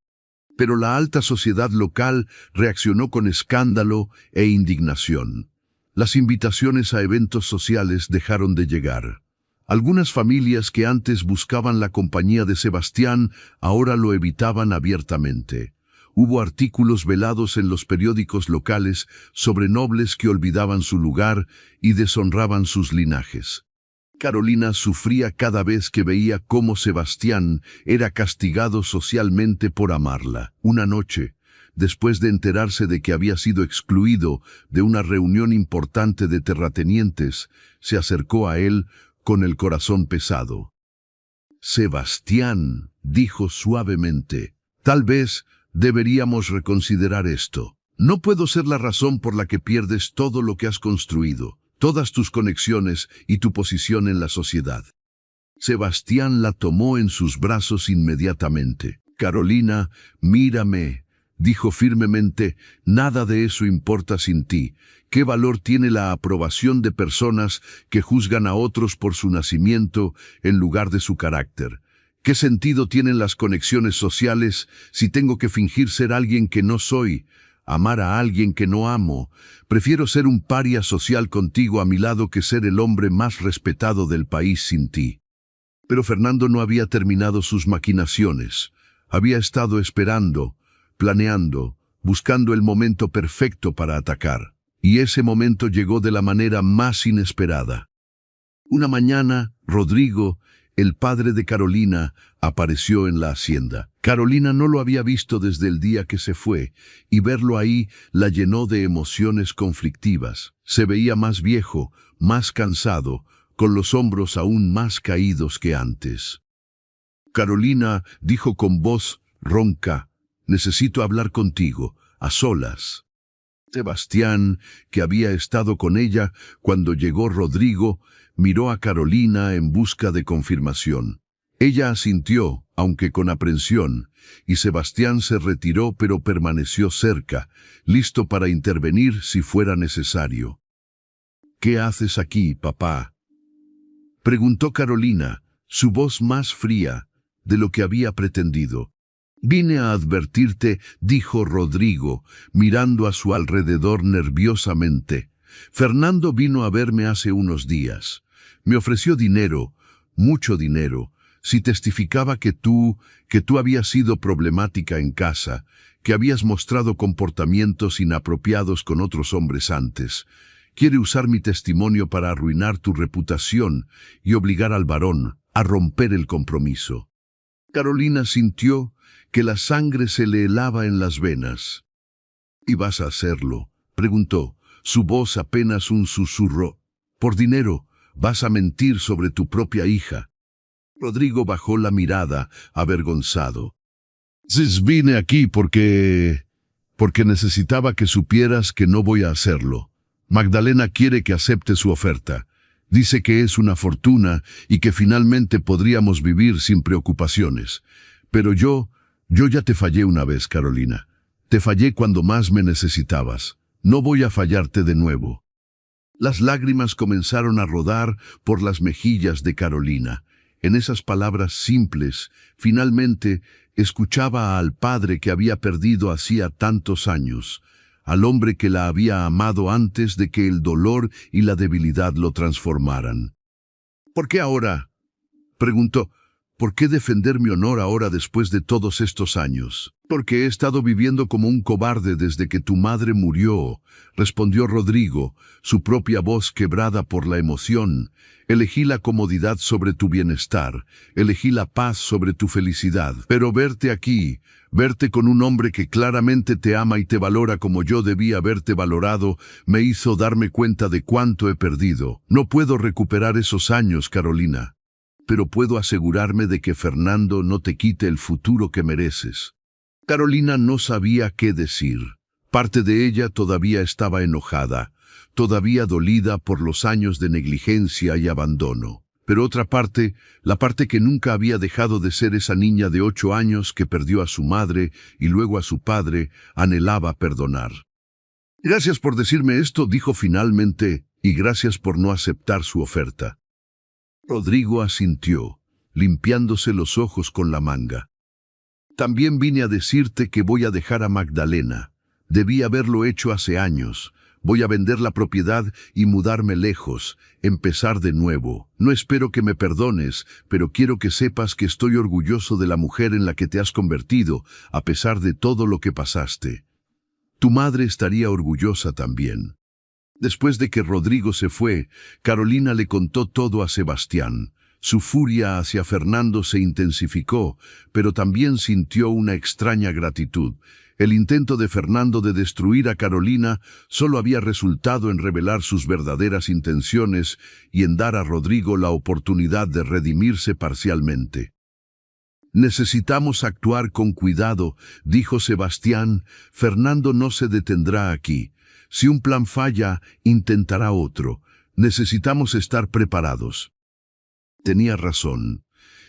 Pero la alta sociedad local reaccionó con escándalo e indignación. Las invitaciones a eventos sociales dejaron de llegar. Algunas familias que antes buscaban la compañía de Sebastián ahora lo evitaban abiertamente. Hubo artículos velados en los periódicos locales sobre nobles que olvidaban su lugar y deshonraban sus linajes. Carolina sufría cada vez que veía cómo Sebastián era castigado socialmente por amarla. Una noche, después de enterarse de que había sido excluido de una reunión importante de terratenientes, se acercó a él con el corazón pesado. «Sebastián», dijo suavemente, «tal vez deberíamos reconsiderar esto. No puedo ser la razón por la que pierdes todo lo que has construido, todas tus conexiones y tu posición en la sociedad». Sebastián la tomó en sus brazos inmediatamente. «Carolina, mírame», dijo firmemente, «nada de eso importa sin ti. ¿Qué valor tiene la aprobación de personas que juzgan a otros por su nacimiento en lugar de su carácter? ¿Qué sentido tienen las conexiones sociales si tengo que fingir ser alguien que no soy, amar a alguien que no amo? Prefiero ser un paria social contigo a mi lado que ser el hombre más respetado del país sin ti». Pero Fernando no había terminado sus maquinaciones. Había estado esperando, planeando, buscando el momento perfecto para atacar. Y ese momento llegó de la manera más inesperada. Una mañana, Rodrigo, el padre de Carolina, apareció en la hacienda. Carolina no lo había visto desde el día que se fue, y verlo ahí la llenó de emociones conflictivas. Se veía más viejo, más cansado, con los hombros aún más caídos que antes. «Carolina», dijo con voz ronca, «necesito hablar contigo, a solas». Sebastián, que había estado con ella cuando llegó Rodrigo, miró a Carolina en busca de confirmación. Ella asintió, aunque con aprensión, y Sebastián se retiró pero permaneció cerca, listo para intervenir si fuera necesario. «¿Qué haces aquí, papá?», preguntó Carolina, su voz más fría de lo que había pretendido. «Vine a advertirte», dijo Rodrigo, mirando a su alrededor nerviosamente. «Fernando vino a verme hace unos días. Me ofreció dinero, mucho dinero, si testificaba que tú habías sido problemática en casa, que habías mostrado comportamientos inapropiados con otros hombres antes. Quiere usar mi testimonio para arruinar tu reputación y obligar al varón a romper el compromiso». Carolina sintió que la sangre se le helaba en las venas. «¿Y vas a hacerlo?», preguntó, su voz apenas un susurro. «¿Por dinero vas a mentir sobre tu propia hija?». Rodrigo bajó la mirada, avergonzado. «Vine aquí porque necesitaba que supieras que no voy a hacerlo. Magdalena quiere que acepte su oferta. Dice que es una fortuna y que finalmente podríamos vivir sin preocupaciones. Pero yo ya te fallé una vez, Carolina. Te fallé cuando más me necesitabas. No voy a fallarte de nuevo. Las lágrimas comenzaron a rodar por las mejillas de Carolina. En esas palabras simples, finalmente, escuchaba al padre que había perdido hacía tantos años, al hombre que la había amado antes de que el dolor y la debilidad lo transformaran. ¿Por qué ahora?, preguntó. ¿Por qué defender mi honor ahora después de todos estos años? Porque he estado viviendo como un cobarde desde que tu madre murió, respondió Rodrigo, su propia voz quebrada por la emoción. Elegí la comodidad sobre tu bienestar, elegí la paz sobre tu felicidad. Pero verte aquí, verte con un hombre que claramente te ama y te valora como yo debía haberte valorado, me hizo darme cuenta de cuánto he perdido. No puedo recuperar esos años, Carolina, pero puedo asegurarme de que Fernando no te quite el futuro que mereces. Carolina no sabía qué decir. Parte de ella todavía estaba enojada, todavía dolida por los años de negligencia y abandono. Pero otra parte, la parte que nunca había dejado de ser esa niña de 8 años que perdió a su madre y luego a su padre, anhelaba perdonar. Gracias por decirme esto, dijo finalmente, y gracias por no aceptar su oferta. Rodrigo asintió, limpiándose los ojos con la manga. También vine a decirte que voy a dejar a Magdalena. Debí haberlo hecho hace años. Voy a vender la propiedad y mudarme lejos, empezar de nuevo. No espero que me perdones, pero quiero que sepas que estoy orgulloso de la mujer en la que te has convertido, a pesar de todo lo que pasaste. Tu madre estaría orgullosa también. Después de que Rodrigo se fue, Carolina le contó todo a Sebastián. Su furia hacia Fernando se intensificó, pero también sintió una extraña gratitud. El intento de Fernando de destruir a Carolina solo había resultado en revelar sus verdaderas intenciones y en dar a Rodrigo la oportunidad de redimirse parcialmente. Necesitamos actuar con cuidado, dijo Sebastián. Fernando no se detendrá aquí. Si un plan falla, intentará otro. Necesitamos estar preparados. Tenía razón.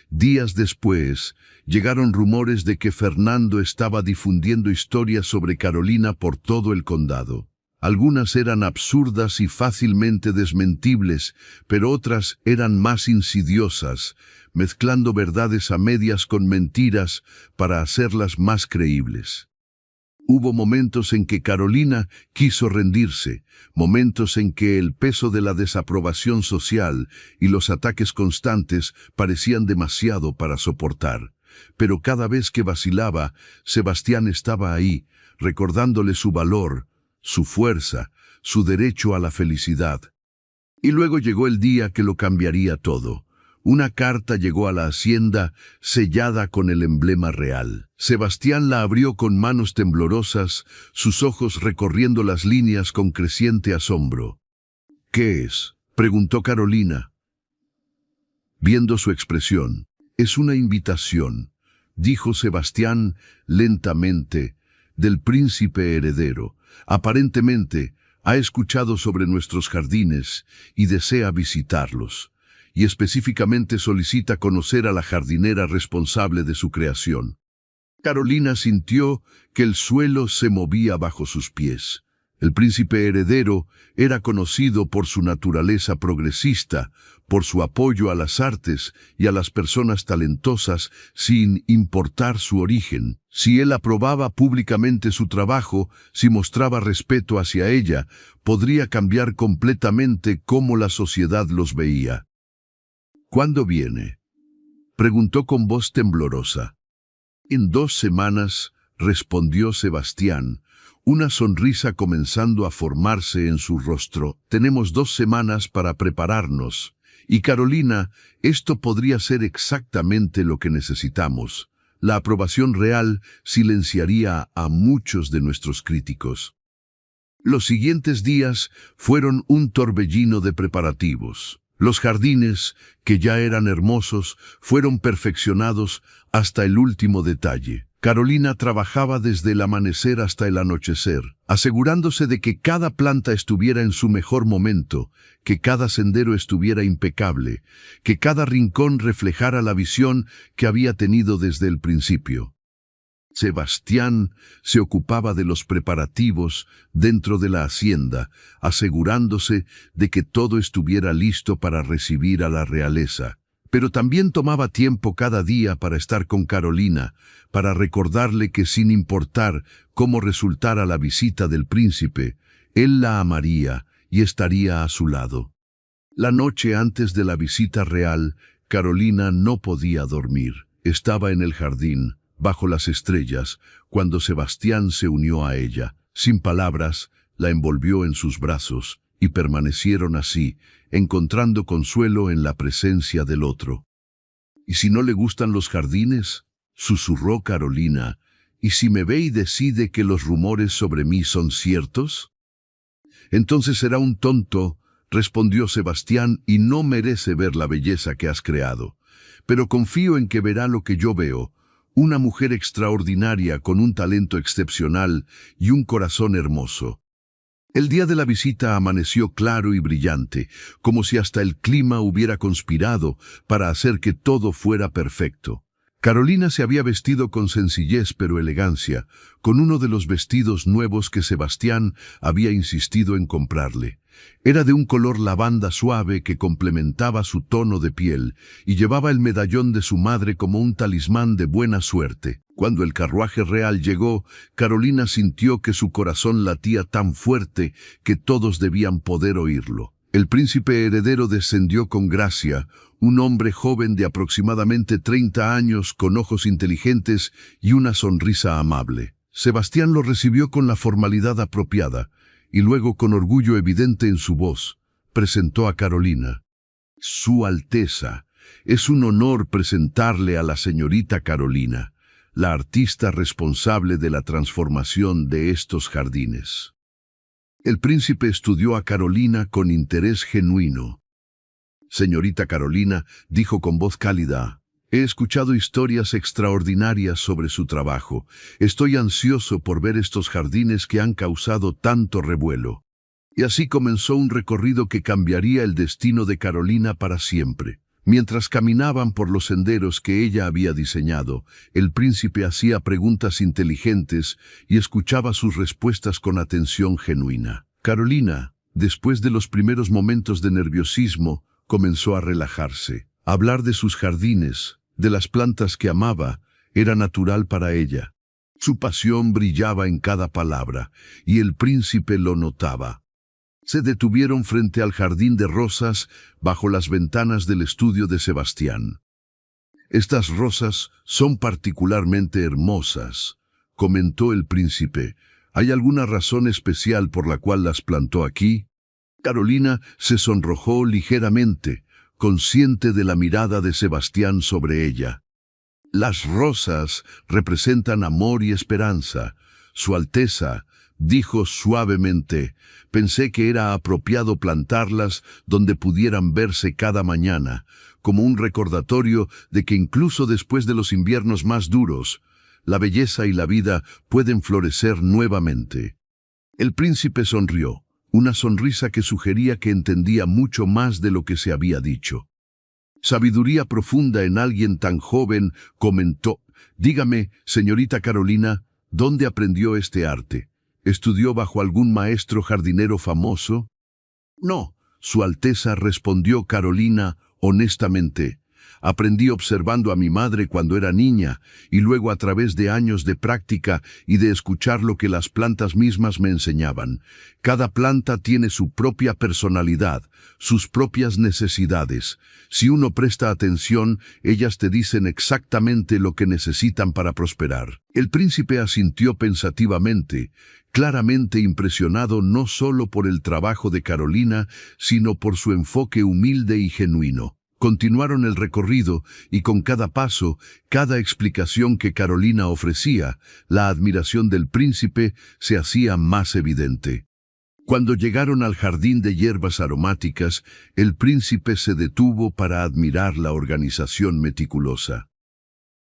Días después, llegaron rumores de que Fernando estaba difundiendo historias sobre Carolina por todo el condado. Algunas eran absurdas y fácilmente desmentibles, pero otras eran más insidiosas, mezclando verdades a medias con mentiras para hacerlas más creíbles. Hubo momentos en que Carolina quiso rendirse, momentos en que el peso de la desaprobación social y los ataques constantes parecían demasiado para soportar. Pero cada vez que vacilaba, Sebastián estaba ahí, recordándole su valor, su fuerza, su derecho a la felicidad. Y luego llegó el día que lo cambiaría todo. Una carta llegó a la hacienda sellada con el emblema real. Sebastián la abrió con manos temblorosas, sus ojos recorriendo las líneas con creciente asombro. ¿Qué es?, preguntó Carolina, viendo su expresión. Es una invitación, dijo Sebastián lentamente, del príncipe heredero. Aparentemente, ha escuchado sobre nuestros jardines y desea visitarlos, y específicamente solicita conocer a la jardinera responsable de su creación. Carolina sintió que el suelo se movía bajo sus pies. El príncipe heredero era conocido por su naturaleza progresista, por su apoyo a las artes y a las personas talentosas sin importar su origen. Si él aprobaba públicamente su trabajo, si mostraba respeto hacia ella, podría cambiar completamente cómo la sociedad los veía. ¿Cuándo viene?, preguntó con voz temblorosa. En 2 semanas, respondió Sebastián, una sonrisa comenzando a formarse en su rostro. Tenemos 2 semanas para prepararnos. Y Carolina, esto podría ser exactamente lo que necesitamos. La aprobación real silenciaría a muchos de nuestros críticos. Los siguientes días fueron un torbellino de preparativos. Los jardines, que ya eran hermosos, fueron perfeccionados hasta el último detalle. Carolina trabajaba desde el amanecer hasta el anochecer, asegurándose de que cada planta estuviera en su mejor momento, que cada sendero estuviera impecable, que cada rincón reflejara la visión que había tenido desde el principio. Sebastián se ocupaba de los preparativos dentro de la hacienda, asegurándose de que todo estuviera listo para recibir a la realeza. Pero también tomaba tiempo cada día para estar con Carolina, para recordarle que sin importar cómo resultara la visita del príncipe, él la amaría y estaría a su lado. La noche antes de la visita real, Carolina no podía dormir. Estaba en el jardín, bajo las estrellas, cuando Sebastián se unió a ella. Sin palabras, la envolvió en sus brazos, y permanecieron así, encontrando consuelo en la presencia del otro. «¿Y si no le gustan los jardines?», susurró Carolina. «¿Y si me ve y decide que los rumores sobre mí son ciertos?». «Entonces será un tonto», respondió Sebastián, «y no merece ver la belleza que has creado. Pero confío en que verá lo que yo veo, una mujer extraordinaria con un talento excepcional y un corazón hermoso». El día de la visita amaneció claro y brillante, como si hasta el clima hubiera conspirado para hacer que todo fuera perfecto. Carolina se había vestido con sencillez pero elegancia, con uno de los vestidos nuevos que Sebastián había insistido en comprarle. Era de un color lavanda suave que complementaba su tono de piel y llevaba el medallón de su madre como un talismán de buena suerte. Cuando el carruaje real llegó, Carolina sintió que su corazón latía tan fuerte que todos debían poder oírlo. El príncipe heredero descendió con gracia, un hombre joven de aproximadamente 30 años, con ojos inteligentes y una sonrisa amable. Sebastián lo recibió con la formalidad apropiada, y luego, con orgullo evidente en su voz, presentó a Carolina. «Su Alteza, es un honor presentarle a la señorita Carolina, la artista responsable de la transformación de estos jardines». El príncipe estudió a Carolina con interés genuino. «Señorita Carolina», dijo con voz cálida, «he escuchado historias extraordinarias sobre su trabajo. Estoy ansioso por ver estos jardines que han causado tanto revuelo». Y así comenzó un recorrido que cambiaría el destino de Carolina para siempre. Mientras caminaban por los senderos que ella había diseñado, el príncipe hacía preguntas inteligentes y escuchaba sus respuestas con atención genuina. Carolina, después de los primeros momentos de nerviosismo, comenzó a relajarse. Hablar de sus jardines, de las plantas que amaba, era natural para ella. Su pasión brillaba en cada palabra, y el príncipe lo notaba. Se detuvieron frente al jardín de rosas bajo las ventanas del estudio de Sebastián. «Estas rosas son particularmente hermosas», comentó el príncipe. «¿Hay alguna razón especial por la cual las plantó aquí?». Carolina se sonrojó ligeramente, consciente de la mirada de Sebastián sobre ella. «Las rosas representan amor y esperanza. Su Alteza», dijo suavemente, «pensé que era apropiado plantarlas donde pudieran verse cada mañana, como un recordatorio de que incluso después de los inviernos más duros, la belleza y la vida pueden florecer nuevamente». El príncipe sonrió, una sonrisa que sugería que entendía mucho más de lo que se había dicho. Sabiduría profunda en alguien tan joven, comentó. «Dígame, señorita Carolina, ¿dónde aprendió este arte? ¿Estudió bajo algún maestro jardinero famoso?». «No», Su Alteza, respondió Carolina honestamente. «Aprendí observando a mi madre cuando era niña y luego a través de años de práctica y de escuchar lo que las plantas mismas me enseñaban. Cada planta tiene su propia personalidad, sus propias necesidades. Si uno presta atención, ellas te dicen exactamente lo que necesitan para prosperar». El príncipe asintió pensativamente, claramente impresionado no solo por el trabajo de Carolina, sino por su enfoque humilde y genuino. Continuaron el recorrido y con cada paso, cada explicación que Carolina ofrecía, la admiración del príncipe se hacía más evidente. Cuando llegaron al jardín de hierbas aromáticas, el príncipe se detuvo para admirar la organización meticulosa.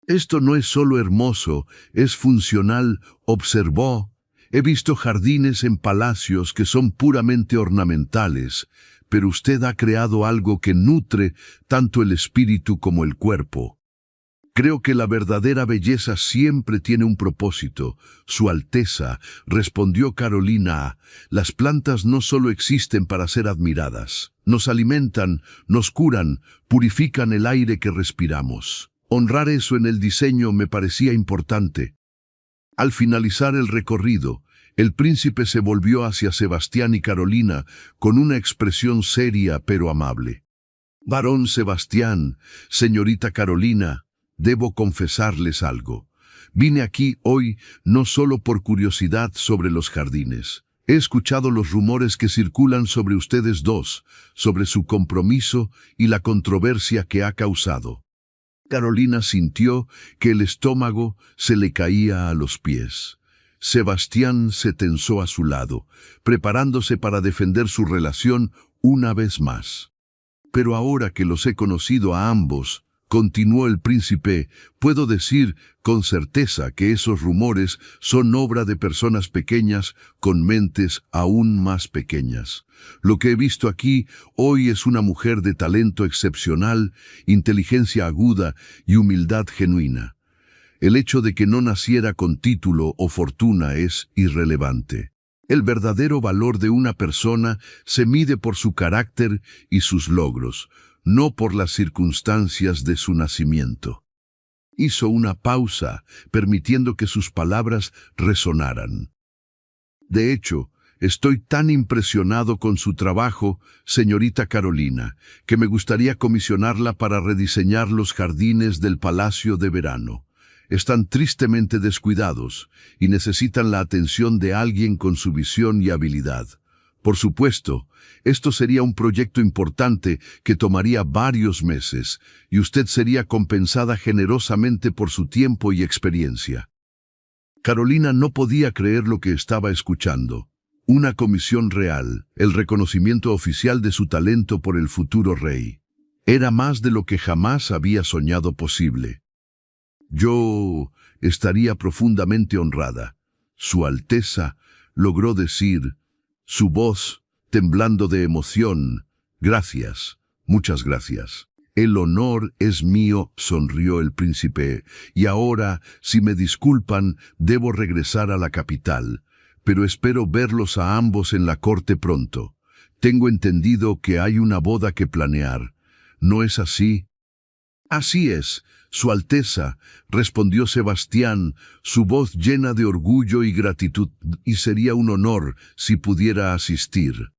«Esto no es solo hermoso, es funcional», observó. «He visto jardines en palacios que son puramente ornamentales, pero usted ha creado algo que nutre tanto el espíritu como el cuerpo». Creo que la verdadera belleza siempre tiene un propósito. Su Alteza, respondió Carolina, las plantas no solo existen para ser admiradas. Nos alimentan, nos curan, purifican el aire que respiramos. Honrar eso en el diseño me parecía importante. Al finalizar el recorrido, el príncipe se volvió hacia Sebastián y Carolina con una expresión seria pero amable. Varón Sebastián, señorita Carolina, debo confesarles algo. Vine aquí hoy no solo por curiosidad sobre los jardines. He escuchado los rumores que circulan sobre ustedes dos, sobre su compromiso y la controversia que ha causado. Carolina sintió que el estómago se le caía a los pies. Sebastián se tensó a su lado, preparándose para defender su relación una vez más. Pero ahora que los he conocido a ambos, continuó el príncipe, puedo decir con certeza que esos rumores son obra de personas pequeñas con mentes aún más pequeñas. Lo que he visto aquí hoy es una mujer de talento excepcional, inteligencia aguda y humildad genuina. El hecho de que no naciera con título o fortuna es irrelevante. El verdadero valor de una persona se mide por su carácter y sus logros, no por las circunstancias de su nacimiento. Hizo una pausa, permitiendo que sus palabras resonaran. De hecho, estoy tan impresionado con su trabajo, señorita Carolina, que me gustaría comisionarla para rediseñar los jardines del Palacio de Verano. Están tristemente descuidados y necesitan la atención de alguien con su visión y habilidad. Por supuesto, esto sería un proyecto importante que tomaría varios meses, y usted sería compensada generosamente por su tiempo y experiencia. Carolina no podía creer lo que estaba escuchando. Una comisión real, el reconocimiento oficial de su talento por el futuro rey. Era más de lo que jamás había soñado posible. Yo estaría profundamente honrada. Su Alteza logró decir, su voz temblando de emoción, gracias, muchas gracias. El honor es mío, sonrió el príncipe, y ahora, si me disculpan, debo regresar a la capital, pero espero verlos a ambos en la corte pronto. Tengo entendido que hay una boda que planear. ¿No es así? Así es, Su Alteza, respondió Sebastián, su voz llena de orgullo y gratitud, y sería un honor si pudiera asistir.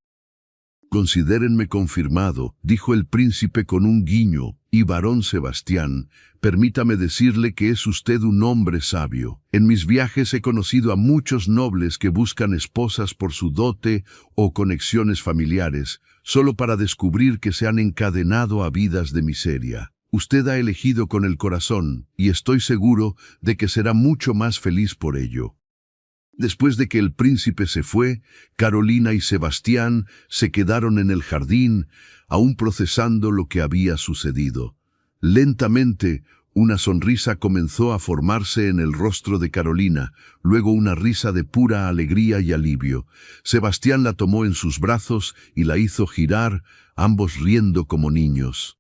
Considérenme confirmado, dijo el príncipe con un guiño, y varón Sebastián, permítame decirle que es usted un hombre sabio. En mis viajes he conocido a muchos nobles que buscan esposas por su dote o conexiones familiares, solo para descubrir que se han encadenado a vidas de miseria. Usted ha elegido con el corazón, y estoy seguro de que será mucho más feliz por ello. Después de que el príncipe se fue, Carolina y Sebastián se quedaron en el jardín, aún procesando lo que había sucedido. Lentamente, una sonrisa comenzó a formarse en el rostro de Carolina, luego una risa de pura alegría y alivio. Sebastián la tomó en sus brazos y la hizo girar, ambos riendo como niños.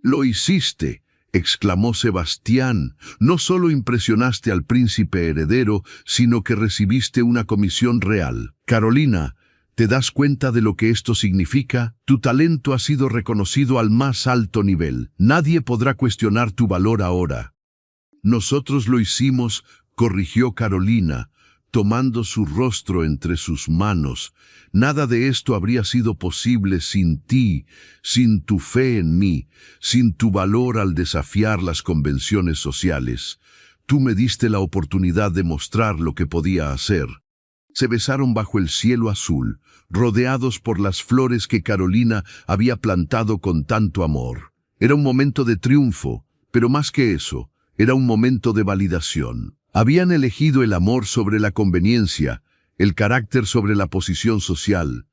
«¡Lo hiciste!», exclamó Sebastián. «No solo impresionaste al príncipe heredero, sino que recibiste una comisión real. Carolina, ¿te das cuenta de lo que esto significa? Tu talento ha sido reconocido al más alto nivel. Nadie podrá cuestionar tu valor ahora». «Nosotros lo hicimos», corrigió Carolina, tomando su rostro entre sus manos. «Nada de esto habría sido posible sin ti, sin tu fe en mí, sin tu valor al desafiar las convenciones sociales. Tú me diste la oportunidad de mostrar lo que podía hacer». Se besaron bajo el cielo azul, rodeados por las flores que Carolina había plantado con tanto amor. Era un momento de triunfo, pero más que eso, era un momento de validación. Habían elegido el amor sobre la conveniencia, el carácter sobre la posición social,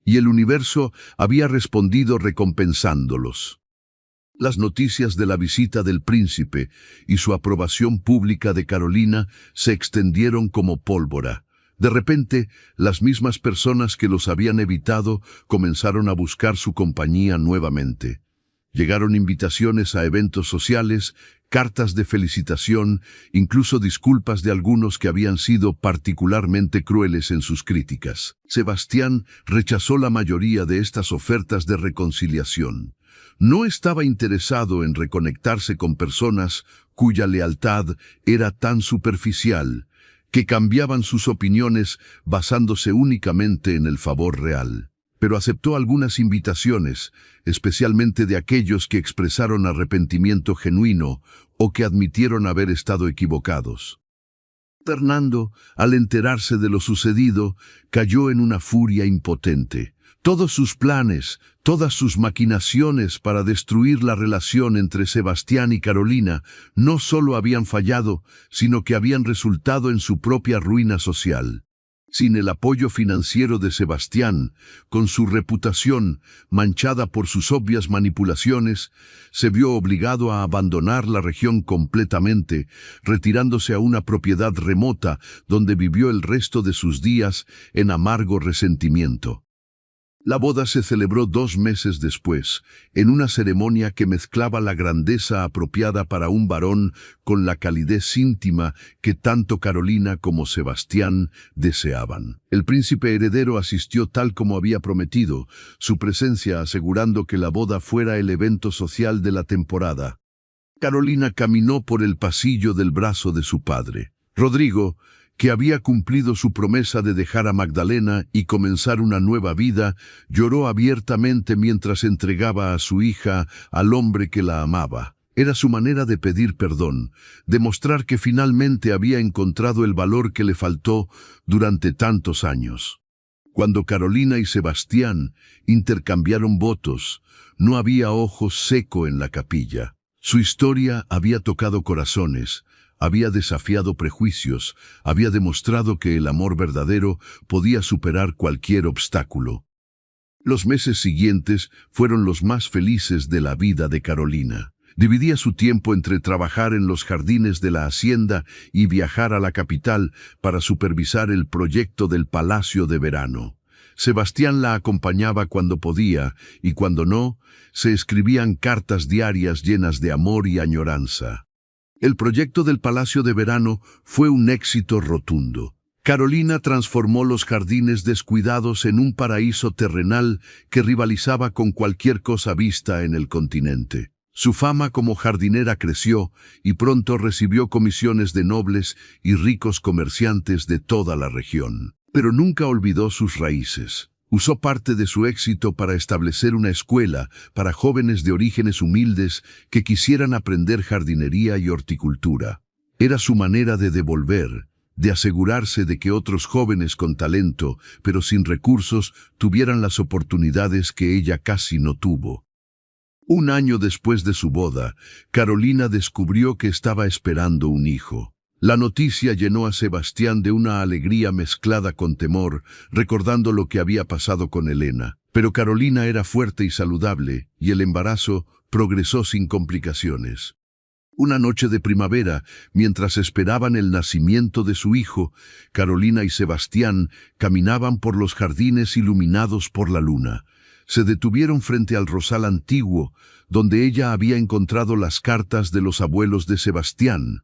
y el universo había respondido recompensándolos. Las noticias de la visita del príncipe y su aprobación pública de Carolina se extendieron como pólvora. De repente, las mismas personas que los habían evitado comenzaron a buscar su compañía nuevamente. Llegaron invitaciones a eventos sociales, cartas de felicitación, incluso disculpas de algunos que habían sido particularmente crueles en sus críticas. Sebastián rechazó la mayoría de estas ofertas de reconciliación. No estaba interesado en reconectarse con personas cuya lealtad era tan superficial, que cambiaban sus opiniones basándose únicamente en el favor real. Pero aceptó algunas invitaciones, especialmente de aquellos que expresaron arrepentimiento genuino o que admitieron haber estado equivocados. Fernando, al enterarse de lo sucedido, cayó en una furia impotente. Todos sus planes, todas sus maquinaciones para destruir la relación entre Sebastián y Carolina no solo habían fallado, sino que habían resultado en su propia ruina social. Sin el apoyo financiero de Sebastián, con su reputación manchada por sus obvias manipulaciones, se vio obligado a abandonar la región completamente, retirándose a una propiedad remota donde vivió el resto de sus días en amargo resentimiento. La boda se celebró 2 meses después, en una ceremonia que mezclaba la grandeza apropiada para un varón con la calidez íntima que tanto Carolina como Sebastián deseaban. El príncipe heredero asistió tal como había prometido, su presencia asegurando que la boda fuera el evento social de la temporada. Carolina caminó por el pasillo del brazo de su padre. Rodrigo, que había cumplido su promesa de dejar a Magdalena y comenzar una nueva vida, lloró abiertamente mientras entregaba a su hija al hombre que la amaba. Era su manera de pedir perdón, demostrar que finalmente había encontrado el valor que le faltó durante tantos años. Cuando Carolina y Sebastián intercambiaron votos, no había ojo seco en la capilla. Su historia había tocado corazones, había desafiado prejuicios, había demostrado que el amor verdadero podía superar cualquier obstáculo. Los meses siguientes fueron los más felices de la vida de Carolina. Dividía su tiempo entre trabajar en los jardines de la hacienda y viajar a la capital para supervisar el proyecto del Palacio de Verano. Sebastián la acompañaba cuando podía, y cuando no, se escribían cartas diarias llenas de amor y añoranza. El proyecto del Palacio de Verano fue un éxito rotundo. Carolina transformó los jardines descuidados en un paraíso terrenal que rivalizaba con cualquier cosa vista en el continente. Su fama como jardinera creció y pronto recibió comisiones de nobles y ricos comerciantes de toda la región. Pero nunca olvidó sus raíces. Usó parte de su éxito para establecer una escuela para jóvenes de orígenes humildes que quisieran aprender jardinería y horticultura. Era su manera de devolver, de asegurarse de que otros jóvenes con talento, pero sin recursos, tuvieran las oportunidades que ella casi no tuvo. Un año después de su boda, Carolina descubrió que estaba esperando un hijo. La noticia llenó a Sebastián de una alegría mezclada con temor, recordando lo que había pasado con Elena. Pero Carolina era fuerte y saludable, y el embarazo progresó sin complicaciones. Una noche de primavera, mientras esperaban el nacimiento de su hijo, Carolina y Sebastián caminaban por los jardines iluminados por la luna. Se detuvieron frente al rosal antiguo, donde ella había encontrado las cartas de los abuelos de Sebastián.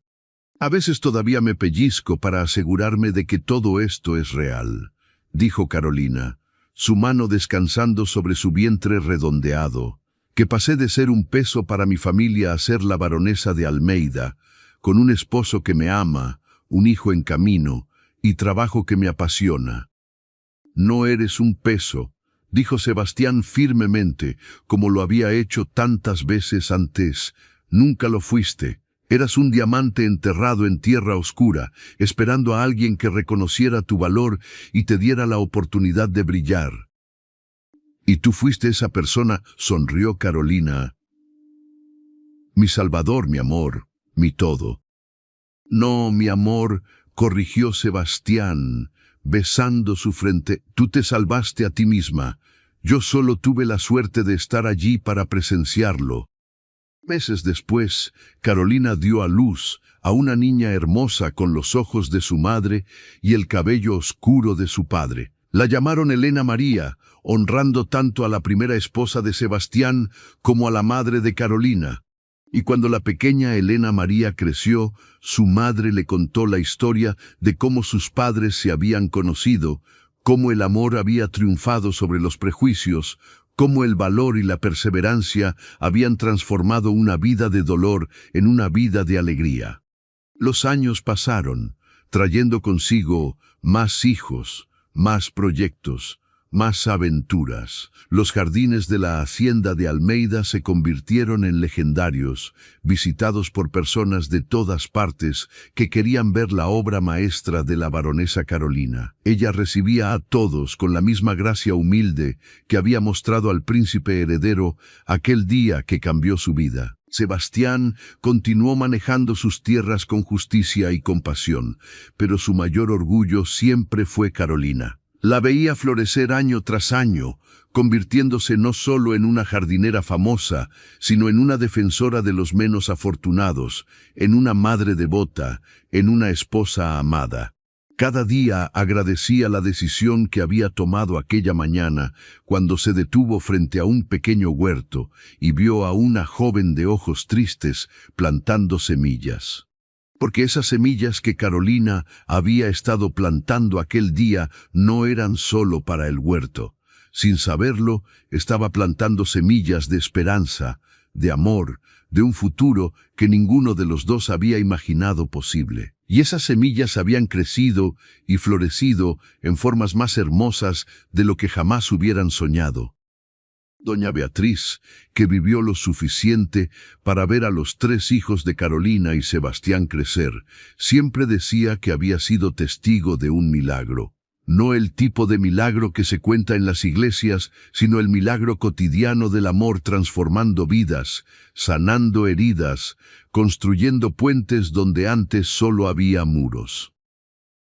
«A veces todavía me pellizco para asegurarme de que todo esto es real», dijo Carolina, su mano descansando sobre su vientre redondeado. «Que pasé de ser un peso para mi familia a ser la baronesa de Almeida, con un esposo que me ama, un hijo en camino y trabajo que me apasiona». «No eres un peso», dijo Sebastián firmemente, como lo había hecho tantas veces antes. «Nunca lo fuiste. Eras un diamante enterrado en tierra oscura, esperando a alguien que reconociera tu valor y te diera la oportunidad de brillar». «Y tú fuiste esa persona», sonrió Carolina. «Mi salvador, mi amor, mi todo». «No, mi amor», corrigió Sebastián, besando su frente. «Tú te salvaste a ti misma. Yo solo tuve la suerte de estar allí para presenciarlo». Meses después, Carolina dio a luz a una niña hermosa con los ojos de su madre y el cabello oscuro de su padre. La llamaron Elena María, honrando tanto a la primera esposa de Sebastián como a la madre de Carolina. Y cuando la pequeña Elena María creció, su madre le contó la historia de cómo sus padres se habían conocido, cómo el amor había triunfado sobre los prejuicios, cómo el valor y la perseverancia habían transformado una vida de dolor en una vida de alegría. Los años pasaron, trayendo consigo más hijos, más proyectos, más aventuras. Los jardines de la hacienda de Almeida se convirtieron en legendarios, visitados por personas de todas partes que querían ver la obra maestra de la baronesa Carolina. Ella recibía a todos con la misma gracia humilde que había mostrado al príncipe heredero aquel día que cambió su vida. Sebastián continuó manejando sus tierras con justicia y compasión, pero su mayor orgullo siempre fue Carolina. La veía florecer año tras año, convirtiéndose no solo en una jardinera famosa, sino en una defensora de los menos afortunados, en una madre devota, en una esposa amada. Cada día agradecía la decisión que había tomado aquella mañana cuando se detuvo frente a un pequeño huerto y vio a una joven de ojos tristes plantando semillas. Porque esas semillas que Carolina había estado plantando aquel día no eran solo para el huerto. Sin saberlo, estaba plantando semillas de esperanza, de amor, de un futuro que ninguno de los dos había imaginado posible. Y esas semillas habían crecido y florecido en formas más hermosas de lo que jamás hubieran soñado. Doña Beatriz, que vivió lo suficiente para ver a los 3 hijos de Carolina y Sebastián crecer, siempre decía que había sido testigo de un milagro. No el tipo de milagro que se cuenta en las iglesias, sino el milagro cotidiano del amor transformando vidas, sanando heridas, construyendo puentes donde antes solo había muros.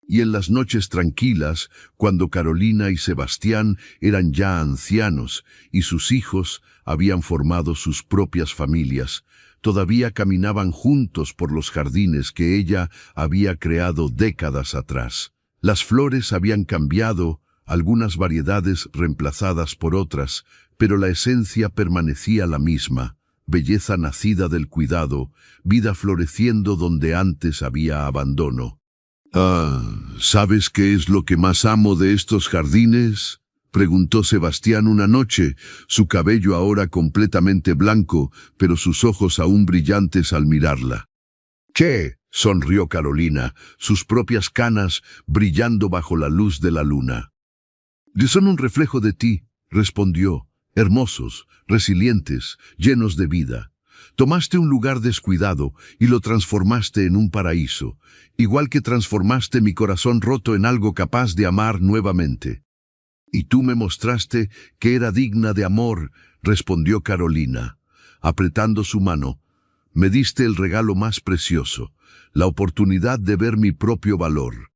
Y en las noches tranquilas, cuando Carolina y Sebastián eran ya ancianos y sus hijos habían formado sus propias familias, todavía caminaban juntos por los jardines que ella había creado décadas atrás. Las flores habían cambiado, algunas variedades reemplazadas por otras, pero la esencia permanecía la misma, belleza nacida del cuidado, vida floreciendo donde antes había abandono. ¿Sabes qué es lo que más amo de estos jardines?, preguntó Sebastián una noche, su cabello ahora completamente blanco, pero sus ojos aún brillantes al mirarla. «¿Qué?», sonrió Carolina, sus propias canas brillando bajo la luz de la luna. «Son un reflejo de ti», respondió, hermosos, resilientes, llenos de vida. Tomaste un lugar descuidado y lo transformaste en un paraíso, igual que transformaste mi corazón roto en algo capaz de amar nuevamente. Y tú me mostraste que era digna de amor, respondió Carolina, apretando su mano. Me diste el regalo más precioso, la oportunidad de ver mi propio valor.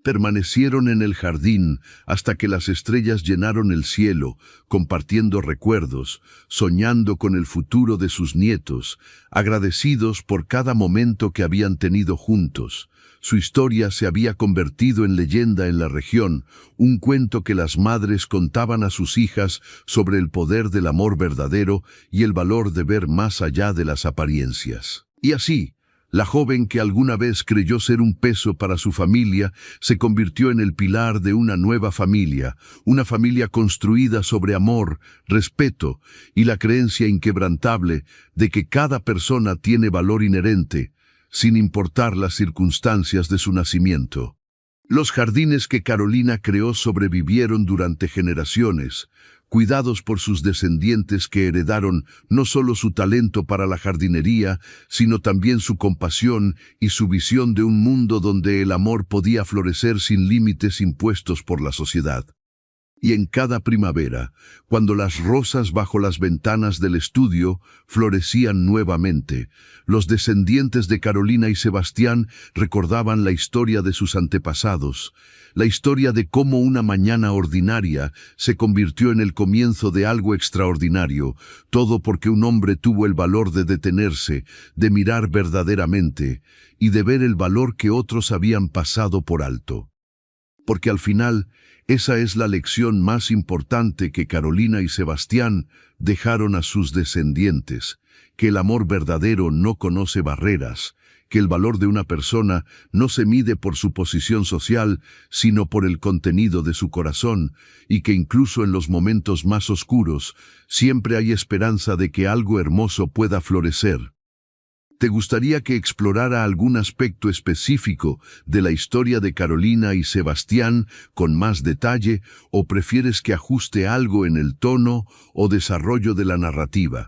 Permanecieron en el jardín hasta que las estrellas llenaron el cielo, compartiendo recuerdos, soñando con el futuro de sus nietos, agradecidos por cada momento que habían tenido juntos. Su historia se había convertido en leyenda en la región, un cuento que las madres contaban a sus hijas sobre el poder del amor verdadero y el valor de ver más allá de las apariencias. Y así, la joven que alguna vez creyó ser un peso para su familia se convirtió en el pilar de una nueva familia, una familia construida sobre amor, respeto y la creencia inquebrantable de que cada persona tiene valor inherente, sin importar las circunstancias de su nacimiento. Los jardines que Carolina creó sobrevivieron durante generaciones, cuidados por sus descendientes que heredaron no solo su talento para la jardinería, sino también su compasión y su visión de un mundo donde el amor podía florecer sin límites impuestos por la sociedad. Y en cada primavera, cuando las rosas bajo las ventanas del estudio florecían nuevamente, los descendientes de Carolina y Sebastián recordaban la historia de sus antepasados, la historia de cómo una mañana ordinaria se convirtió en el comienzo de algo extraordinario, todo porque un hombre tuvo el valor de detenerse, de mirar verdaderamente y de ver el valor que otros habían pasado por alto. porque al final esa es la lección más importante que Carolina y Sebastián dejaron a sus descendientes, que el amor verdadero no conoce barreras, que el valor de una persona no se mide por su posición social, sino por el contenido de su corazón, y que incluso en los momentos más oscuros, siempre hay esperanza de que algo hermoso pueda florecer. ¿Te gustaría que explorara algún aspecto específico de la historia de Carolina y Sebastián con más detalle, o prefieres que ajuste algo en el tono o desarrollo de la narrativa?